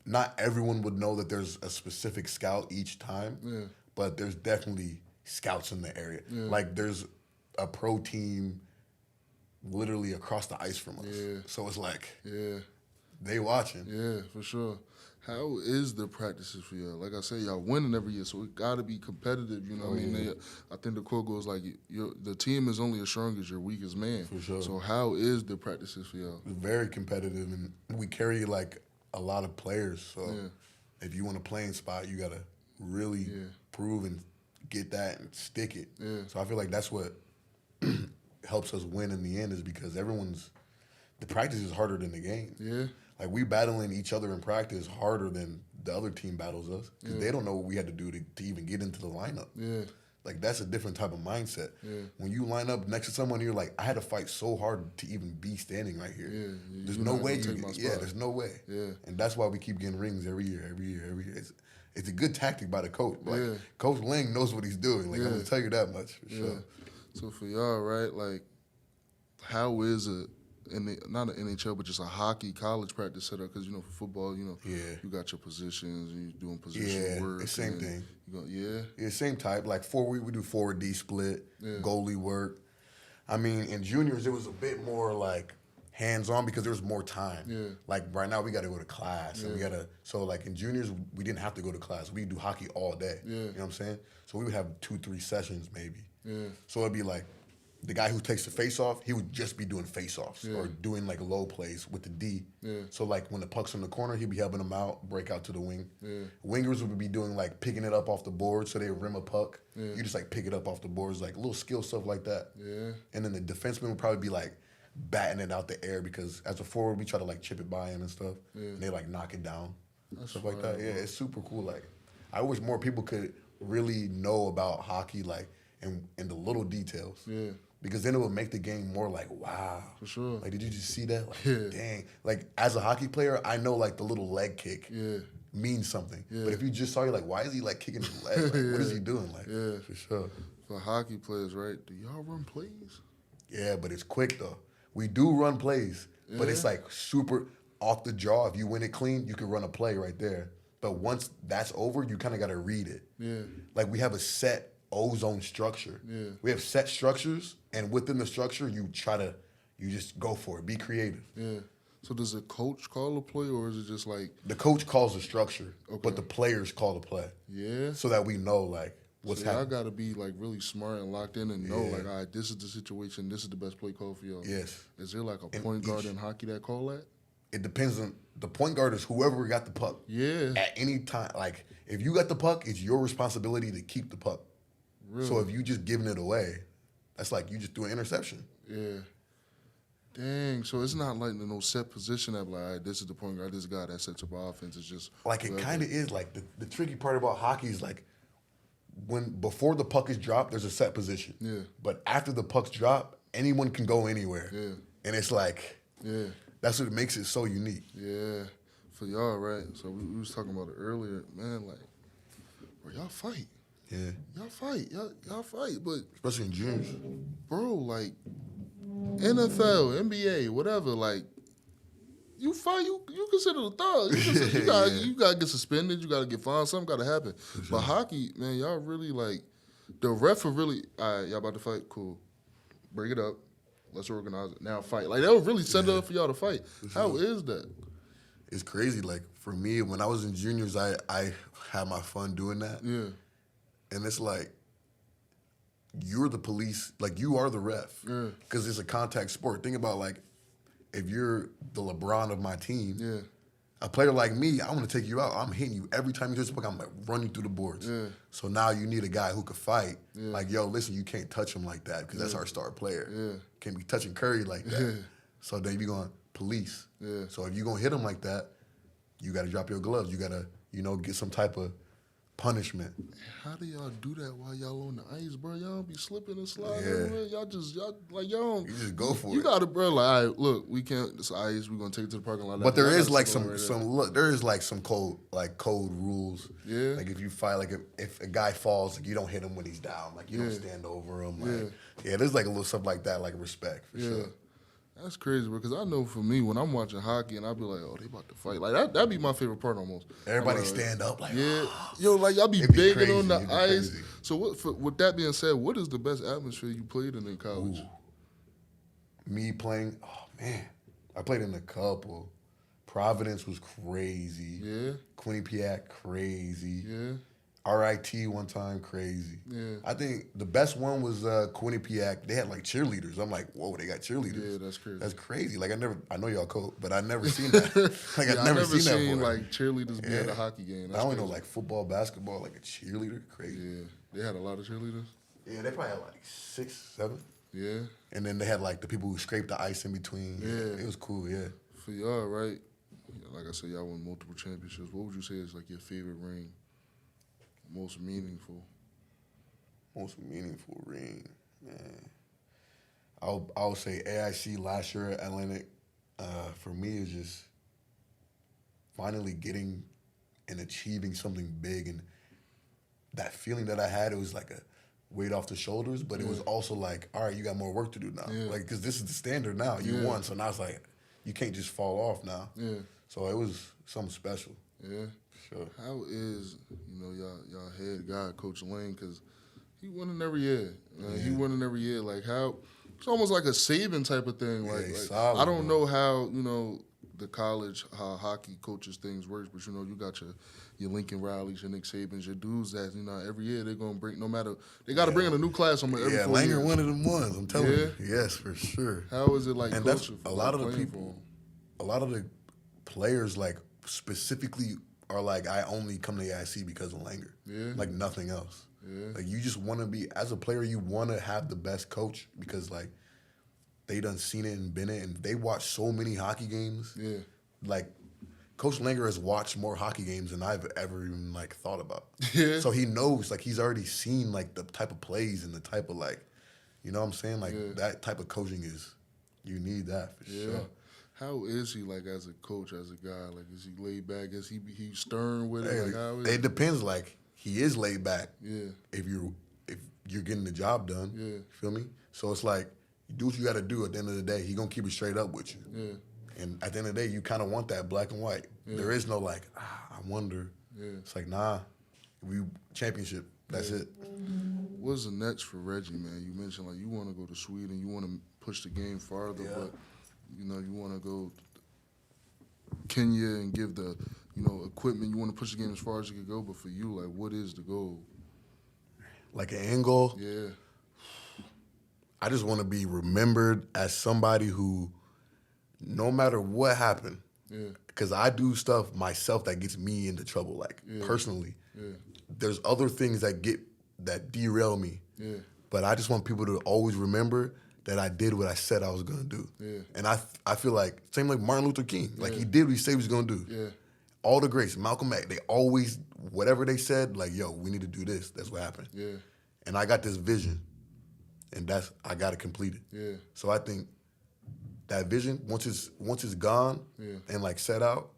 not everyone would know that there's a specific scout each time. But there's definitely scouts in the area. Like there's a pro team literally across the ice from us. So it's like, they watching. Yeah, for sure. How is the practices for y'all? Like I said, y'all winning every year, so it got to be competitive. You know what I mean? I think the quote goes like, the team is only as strong as your weakest man. For sure. So how is the practices for y'all? It's very competitive, and we carry like a lot of players. So if you want a playing spot, you got to really prove and get that and stick it. So I feel like that's what helps us win in the end, is because the practice is harder than the game. Yeah. Like we battling each other in practice harder than the other team battles us, because they don't know what we had to do to even get into the lineup. Like that's a different type of mindset. When you line up next to someone, you're like, I had to fight so hard to even be standing right here. There's no way there's no way. And that's why we keep getting rings every year. It's a good tactic by the coach. Like Coach Ling knows what he's doing. Like I'm gonna tell you that much for sure. So for y'all, right, like, how is it? Not an NHL, but just a hockey college practice setup, because, you know, for football, you know, you got your positions, and you're doing position work. It's same thing. Yeah, same type. Like we do forward D split, goalie work. I mean, in juniors, it was a bit more like hands-on because there was more time. Like right now, we got to go to class, and so like in juniors, we didn't have to go to class. We do hockey all day. You know what I'm saying? So we would have 2-3 sessions maybe. Yeah. So it'd be like the guy who takes the face off, he would just be doing face offs or doing like low plays with the D. Yeah. So like when the puck's in the corner, he'd be helping them out, break out to the wing. Yeah. Wingers would be doing like picking it up off the board, so they rim a puck. Yeah. You just like pick it up off the boards, like little skill stuff like that. Yeah. And then the defenseman would probably be like batting it out the air because as a forward, we try to like chip it by him and stuff. Yeah. And they like knock it down. That's Stuff like fire, that. Yeah, bro. it's super cool. Like I wish more people could really know about hockey, like and the little details. Yeah. Because then it would make the game more like, wow. For sure. Like, did you just see that? Like, Yeah. dang. Like, as a hockey player, I know, like, the little leg kick means something. Yeah. But if you just saw, you're like, why is he, like, kicking his leg? Like, what is he doing? Like, for sure. For hockey players, right? Do y'all run plays? Yeah, but it's quick, though. We do run plays, but it's, like, super off the jaw. If you win it clean, you can run a play right there. But once that's over, you kind of got to read it. Yeah. Like, we have a set ozone structure. Yeah. We have set structures, and within the structure, you just go for it. Be creative. Yeah. So does the coach call a play, or is it just like The coach calls the structure, Okay. but the players call the play. yeah? So that we know, like, what's So y'all happening. got to be like really smart and locked in and know Yeah. like, all right, this is the situation. This is the best play call for y'all. Yes. Is there like a And point guard each- in hockey that call that? It depends on the point guard is whoever got the puck. Yeah. At any time, like, if you got the puck, it's your responsibility to keep the puck. Really? So if you just giving it away, that's like you just do an interception. Yeah. Dang. So it's not like no set position that like, all right, this is the point guard, this guy that sets up our offense. It's just Like it whoever. kind of is. Like the tricky part about hockey is like before the puck is dropped, there's a set position. Yeah. But after the puck's dropped, anyone can go anywhere. Yeah. And it's like Yeah. that's what makes it so unique. Yeah. For y'all, right? So we was talking about it earlier, man. Like, bro, y'all fight. Yeah. Y'all fight. Y'all fight. But Especially in juniors. bro, like NFL, NBA, whatever, like you fight, you consider a thug. You gotta get suspended, you gotta get fined, something gotta happen. But hockey, man, y'all really like the ref will really, all right, y'all about to fight, cool. Break it up. Let's organize it. Now fight. Like they'll really set it up for y'all to fight. How is that? It's crazy. Like for me, when I was in juniors, I had my fun doing that. Yeah. And it's like you're the police, like you are the ref. Yeah. Because it's a contact sport. Think about like if you're the LeBron of my team, Yeah. a player like me, I want to take you out. I'm hitting you every time you touch the puck. I'm like running through the boards. Yeah. So now you need a guy who could fight. Yeah. Like, yo, listen, you can't touch him like that because that's our star player. Yeah. Can't be touching Curry like that. Yeah. So then you going police. Yeah. So if you're going to hit him like that, you got to drop your gloves. You got to, get some type of punishment. How do y'all do that while y'all on the ice, bro? Y'all don't be slipping and sliding Yeah. everywhere. Y'all don't. You just go for You it. gotta, bro. Like, all right, look, we can't. It's ice. We're gonna take it to the parking lot. But there Y'all is gotta like sit on there is like some code rules. Yeah. Like if you fight, like if a guy falls, like you don't hit him when he's down. Like you don't Yeah. stand over him. Like yeah, there's like a little stuff like that, like respect for Yeah. sure. That's crazy, bro. Because I know for me, when I'm watching hockey and I be like, oh, they about to fight. Like that'd be my favorite part almost. Everybody I'm like, stand up like Yeah, yo, like y'all be It'd be begging crazy, on the it'd be ice. crazy. So with that being said, what is the best atmosphere you played in college? me playing. Oh man, I played in a couple. Providence was crazy. Yeah, Quinnipiac crazy. yeah, RIT one time crazy. yeah. I think the best one was Quinnipiac. They had like cheerleaders. I'm like, whoa, they got cheerleaders. Yeah, that's crazy. That's crazy. Like I know y'all coach, but I never seen that. Like Yeah, I've never seen that before. like cheerleaders be at Yeah. a hockey game. I That's only know crazy. like football, basketball, like a cheerleader. Crazy. Yeah, they had a lot of cheerleaders. Yeah, they probably had like 6, 7. Yeah, And then they had like the people who scraped the ice in between. Yeah. It was cool, yeah. for y'all, right? Like I said, y'all won multiple championships. What would you say is like your favorite ring? Most meaningful. Most meaningful ring, man. I'll say AIC last year at Atlantic. For me, is just finally getting and achieving something big, and that feeling that I had, it was like a weight off the shoulders, but it was also like, all right, you got more work to do now, Yeah. like because this is the standard now. You Yeah. won, so now it's like you can't just fall off now. Yeah, So it was something special. yeah. Sure. How is y'all head guy, Coach Lane? Because he winning every year. He winning every year. Like how it's almost like a saving type of thing. Like, he's like, solid, I don't bro. know how the college how hockey coaches things works, but you got your Lincoln Rileys, your Nick Sabans, your dudes that every year they're gonna bring they got to bring in a new class every 4 years. Langer one of them ones. I'm telling you, yes, for sure. How is it like? And that's a lot of the people, a lot of the players like specifically are like, I only come to the IC because of Langer, like nothing else. Yeah. Like you just want to be as a player, you want to have the best coach because like. They done seen it and been it, and they watch so many hockey games. Yeah, like Coach Langer has watched more hockey games than I've ever even like thought about. Yeah, so he knows like he's already seen like the type of plays and the type of like, you know what I'm saying? Like that type of coaching you need that for sure. How is he like as a coach, as a guy? Like is he laid back? Is he stern with it? Like how is it depends. Like he is laid back. Yeah, if you're getting the job done. Yeah, you feel me? So it's like. You do what you got to do at the end of the day. He going to keep it straight up with you. Yeah. And at the end of the day, you kind of want that black and white. Yeah. There is no like, I wonder. Yeah. It's like, nah, we championship. That's it. What's the next for Reggie, man? You mentioned like you want to go to Sweden. You want to push the game farther, but, you want to go Kenya and give the, equipment. You want to push the game as far as you can go, but for you, like, what is the goal? Like an end goal? Yeah. I just want to be remembered as somebody who, no matter what happened, because I do stuff myself that gets me into trouble, like personally. Yeah. There's other things that derail me. Yeah. But I just want people to always remember that I did what I said I was gonna do. Yeah. And I feel like same like Martin Luther King, like he did what he said he was gonna do. Yeah. All the greats, Malcolm X, they always whatever they said, like yo, we need to do this. That's what happened. Yeah. And I got this vision. And I got to complete it. Yeah. So I think that vision, once it's gone and like set out,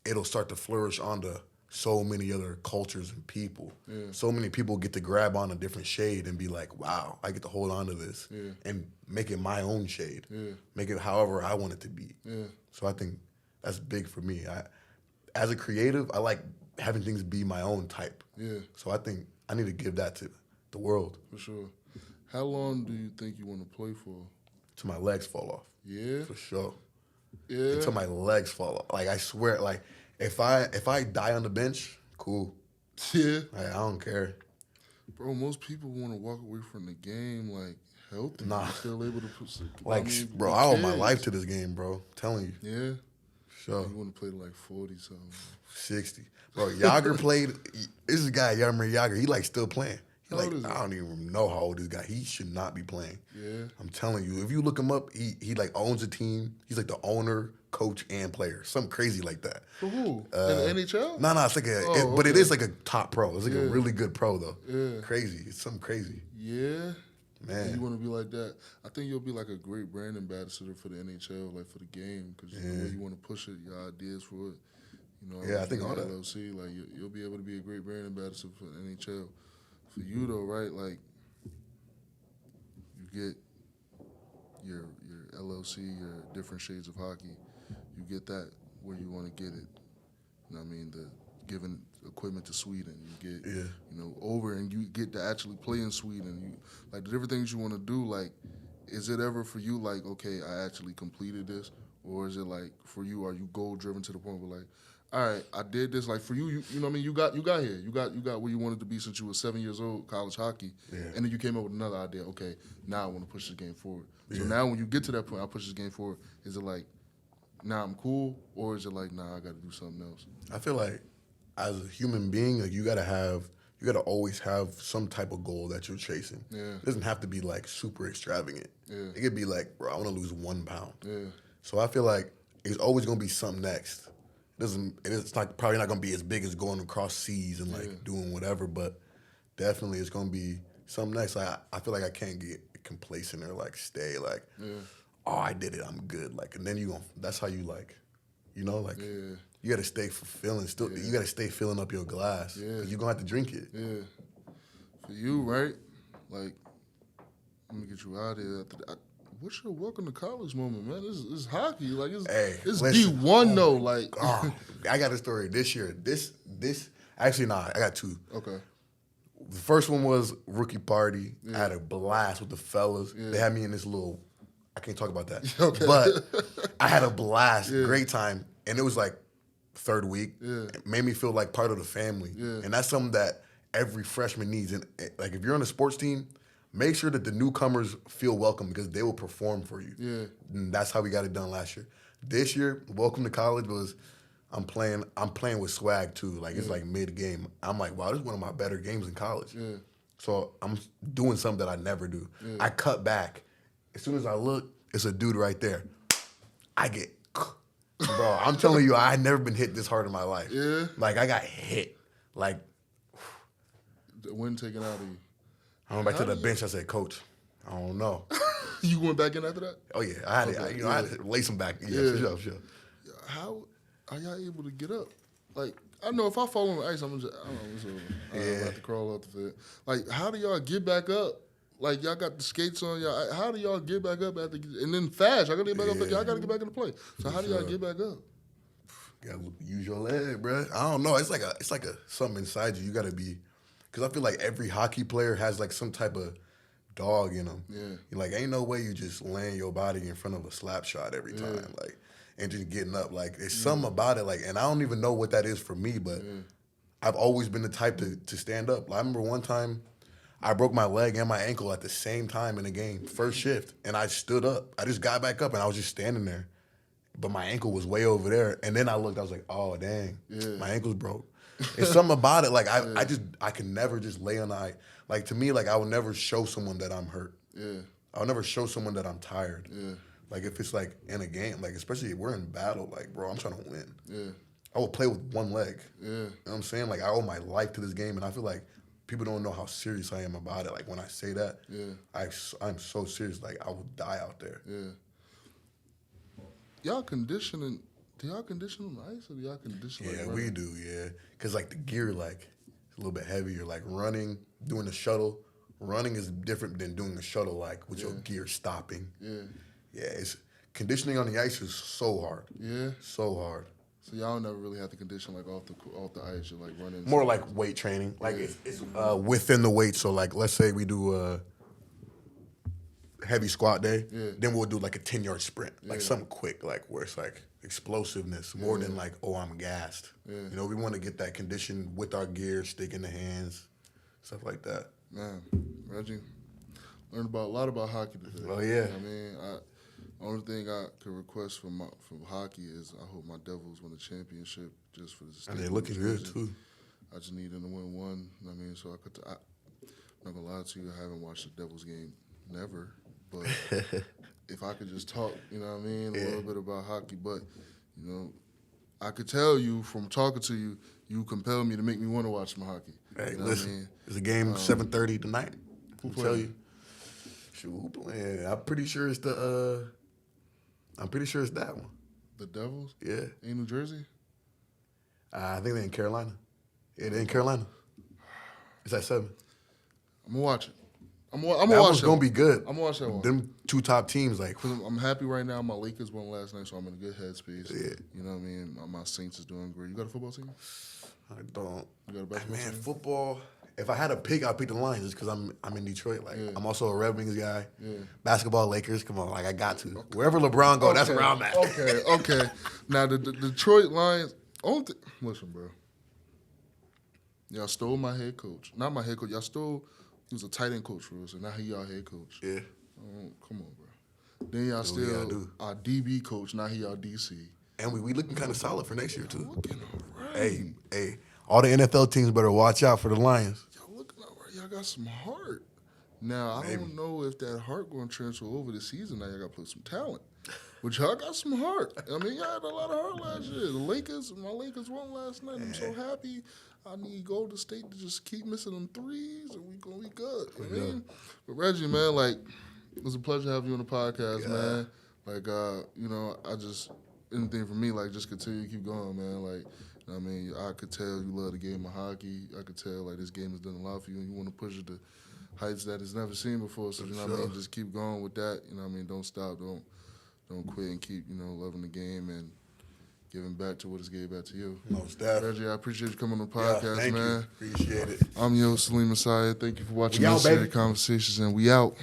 it'll start to flourish onto so many other cultures and people. Yeah. So many people get to grab on a different shade and be like, wow, I get to hold on to this and make it my own shade. Yeah. Make it however I want it to be. Yeah. So I think that's big for me. As a creative, I like having things be my own type. Yeah. So I think I need to give that to the world. For sure. How long do you think you want to play for? Till my legs fall off. Yeah? For sure. Yeah? Until my legs fall off. Like, I swear, like, if I die on the bench, cool. Yeah? Like, I don't care. Bro, most people want to walk away from the game, like, healthy. Nah. Still able to put like, bro, I owe my life to this game, bro. I'm telling you. Yeah? Sure. You want to play to, like, 40-something. 60. Bro, Yager played, this is a guy, Yarmir Yager, he, like, still playing. Like, I don't even know how old this guy. He should not be playing. Yeah, I'm telling you. If you look him up, he like owns a team. He's like the owner, coach, and player. Something crazy like that. For who? In the NHL? No, it's like but it is like a top pro. It's like a really good pro though. Yeah, crazy. It's something crazy. Yeah, man. You want to be like that? I think you'll be like a great brand ambassador for the NHL, like for the game, because the way you want to push it, your ideas for it. I think all that. LLC, like you'll be able to be a great brand ambassador for the NHL. For you though, right? Like you get your LLC, your different shades of hockey. You get that where you want to get it. You know what I mean? The giving equipment to Sweden. You get over and you get to actually play in Sweden. You like the different things you want to do. Like, is it ever for you like, okay, I actually completed this, or is it like for you, are you goal driven to the point where like, all right, I did this. Like for you, you know what I mean? You got here. You got where you wanted to be since you were 7 years old, college hockey. Yeah. And then you came up with another idea. Okay, now I want to push this game forward. So now when you get to that point, I push this game forward. Is it like, nah, I'm cool, or is it like, nah, I got to do something else? I feel like as a human being, like you gotta always have some type of goal that you're chasing. Yeah. It doesn't have to be like super extravagant. Yeah. It could be like, bro, I want to lose 1 pound. Yeah. So I feel like it's always gonna be something next. It's like probably not gonna be as big as going across seas and like doing whatever, but definitely it's gonna be something next. Like I feel like I can't get complacent or like stay like, oh, I did it, I'm good. Like, and then that's how you like, like you gotta stay fulfilling. Still, you gotta stay filling up your glass. Yeah, you're gonna have to drink it. Yeah, for you, right? Like, let me get you out of here. What's your welcome to college moment, man? This is hockey. Like it's D1 though. Like I got a story this year. This actually I got 2. Okay. The first one was rookie party. I had a blast with the fellas. Yeah. They had me in this little. I can't talk about that. Okay. But I had a blast, great time, and it was like third week. Yeah. It made me feel like part of the family, and that's something that every freshman needs. And like if you're on a sports team, make sure that the newcomers feel welcome because they will perform for you. Yeah. And that's how we got it done last year. This year, welcome to college was I'm playing with swag too. Like it's like mid game. I'm like, wow, this is one of my better games in college. Yeah. So I'm doing something that I never do. Yeah. I cut back. As soon as I look, it's a dude right there. I get, bro, I'm telling you, I never been hit this hard in my life. Yeah. Like I got hit. Like the wind taken out of you. I went back to the bench. I said, Coach, I don't know. You went back in after that? Oh yeah, I had to lace him back. Yeah, for sure. How are y'all able to get up? Like, I know if I fall on the ice, I'm have to crawl off the field. Like, how do y'all get back up? Like, y'all got the skates on y'all. How do y'all get back up after? And then fast, y'all gotta get back up. Y'all gotta get back in the play. So how do y'all get back up? You gotta use your leg, bro. I don't know. It's like a something inside you. You gotta be, because I feel like every hockey player has like some type of dog in them. Yeah. You're like, ain't no way you just laying your body in front of a slap shot every time. Like. And just getting up. Like, there's something about it. Like, and I don't even know what that is for me, but I've always been the type to stand up. I remember one time I broke my leg and my ankle at the same time in a game, first shift, and I stood up. I just got back up, and I was just standing there. But my ankle was way over there. And then I looked, I was like, oh, dang, my ankle's broke. It's something about it. Like, I can never just lay on the ice. Like, to me, like, I would never show someone that I'm hurt. Yeah. I'll never show someone that I'm tired. Yeah. Like, if it's, like, in a game, like, especially if we're in battle, like, bro, I'm trying to win. Yeah. I will play with one leg. Yeah. You know what I'm saying? Like, I owe my life to this game, and I feel like people don't know how serious I am about it. Like, when I say that, I'm so serious. Like, I will die out there. Yeah. Y'all conditioning, do y'all condition on the ice, or do y'all condition like running? We do, yeah. Because, like, the gear, like, it's a little bit heavier. Like, running, doing the shuttle, running is different than doing the shuttle, like, with your gear stopping. Yeah. Yeah, it's conditioning on the ice is so hard. Yeah, so hard. So y'all never really have to condition like off the ice. You're like running. More like weight training. Like it's within the weight. So like let's say we do a heavy squat day. Yeah. Then we'll do like a 10-yard sprint, like something quick, like where it's like explosiveness more than like I'm gassed. Yeah. You know, we want to get that condition with our gear, stick in the hands, stuff like that. Man, Reggie, learned a lot about hockey today. Oh yeah. You know what I mean. Only thing I could request from hockey is I hope my Devils win the championship just for the state. And they're looking good too. I just need them to win one. You know what I mean, so I'm not gonna lie to you, I haven't watched the Devils game never, but if I could just talk, you know what I mean, a little bit about hockey. But you know, I could tell you from talking to you, you compel me to make me want to watch my hockey. Hey, you know listen, what I mean? It's a game 7:30 tonight. Who tell you? Shoot, who playing? I'm pretty sure it's the. I'm pretty sure it's that one. The Devils? Yeah. In New Jersey? I think they're in Carolina. Yeah, they're in Carolina. It's at 7. I'm going to watch it. I'm gonna watch it. That one's going to be good. I'm going to watch that one. Them two top teams, like. I'm happy right now. My Lakers won last night, so I'm in a good headspace. Yeah. You know what I mean? My Saints is doing great. You got a football team? I don't. You got a basketball team? Football. If I had a pick, I'd pick the Lions just because I'm in Detroit. Like I'm also a Red Wings guy. Yeah. Basketball, Lakers. Come on, like I got to. Okay. Wherever LeBron go, that's where I'm at. Okay. Now the Detroit Lions. Listen, bro. Y'all stole my head coach. Not my head coach. Y'all stole. He was a tight end coach for us, and now he y'all head coach. Yeah. Come on, bro. Then y'all still our DB coach. Now he y'all DC. And we looking kind of solid for next year too. Looking all right. Hey. All the NFL teams better watch out for the Lions. Y'all looking all right. Y'all got some heart. Now, I don't know if that heart going to transfer over the season. Now, y'all got to put some talent. But y'all got some heart. I mean, y'all had a lot of heart last year. My Lakers won last night. I'm so happy. I need Golden State to just keep missing them threes, and we going to be good. You know what I mean? But, Reggie, man, like, it was a pleasure having you on the podcast, man. Like, you know, anything for me, like, just continue to keep going, man. Like, I mean, I could tell you love the game of hockey. I could tell, like, this game has done a lot for you, and you want to push it to heights that it's never seen before. So, you know what I mean? Just keep going with that. You know what I mean? Don't stop. Don't quit, and keep, you know, loving the game and giving back to what it's gave back to you. Most definitely. Reggie, I appreciate you coming on the podcast, man. You. Appreciate it. I'm your Saleem Messiah. Thank you for watching this Conversations, and we out.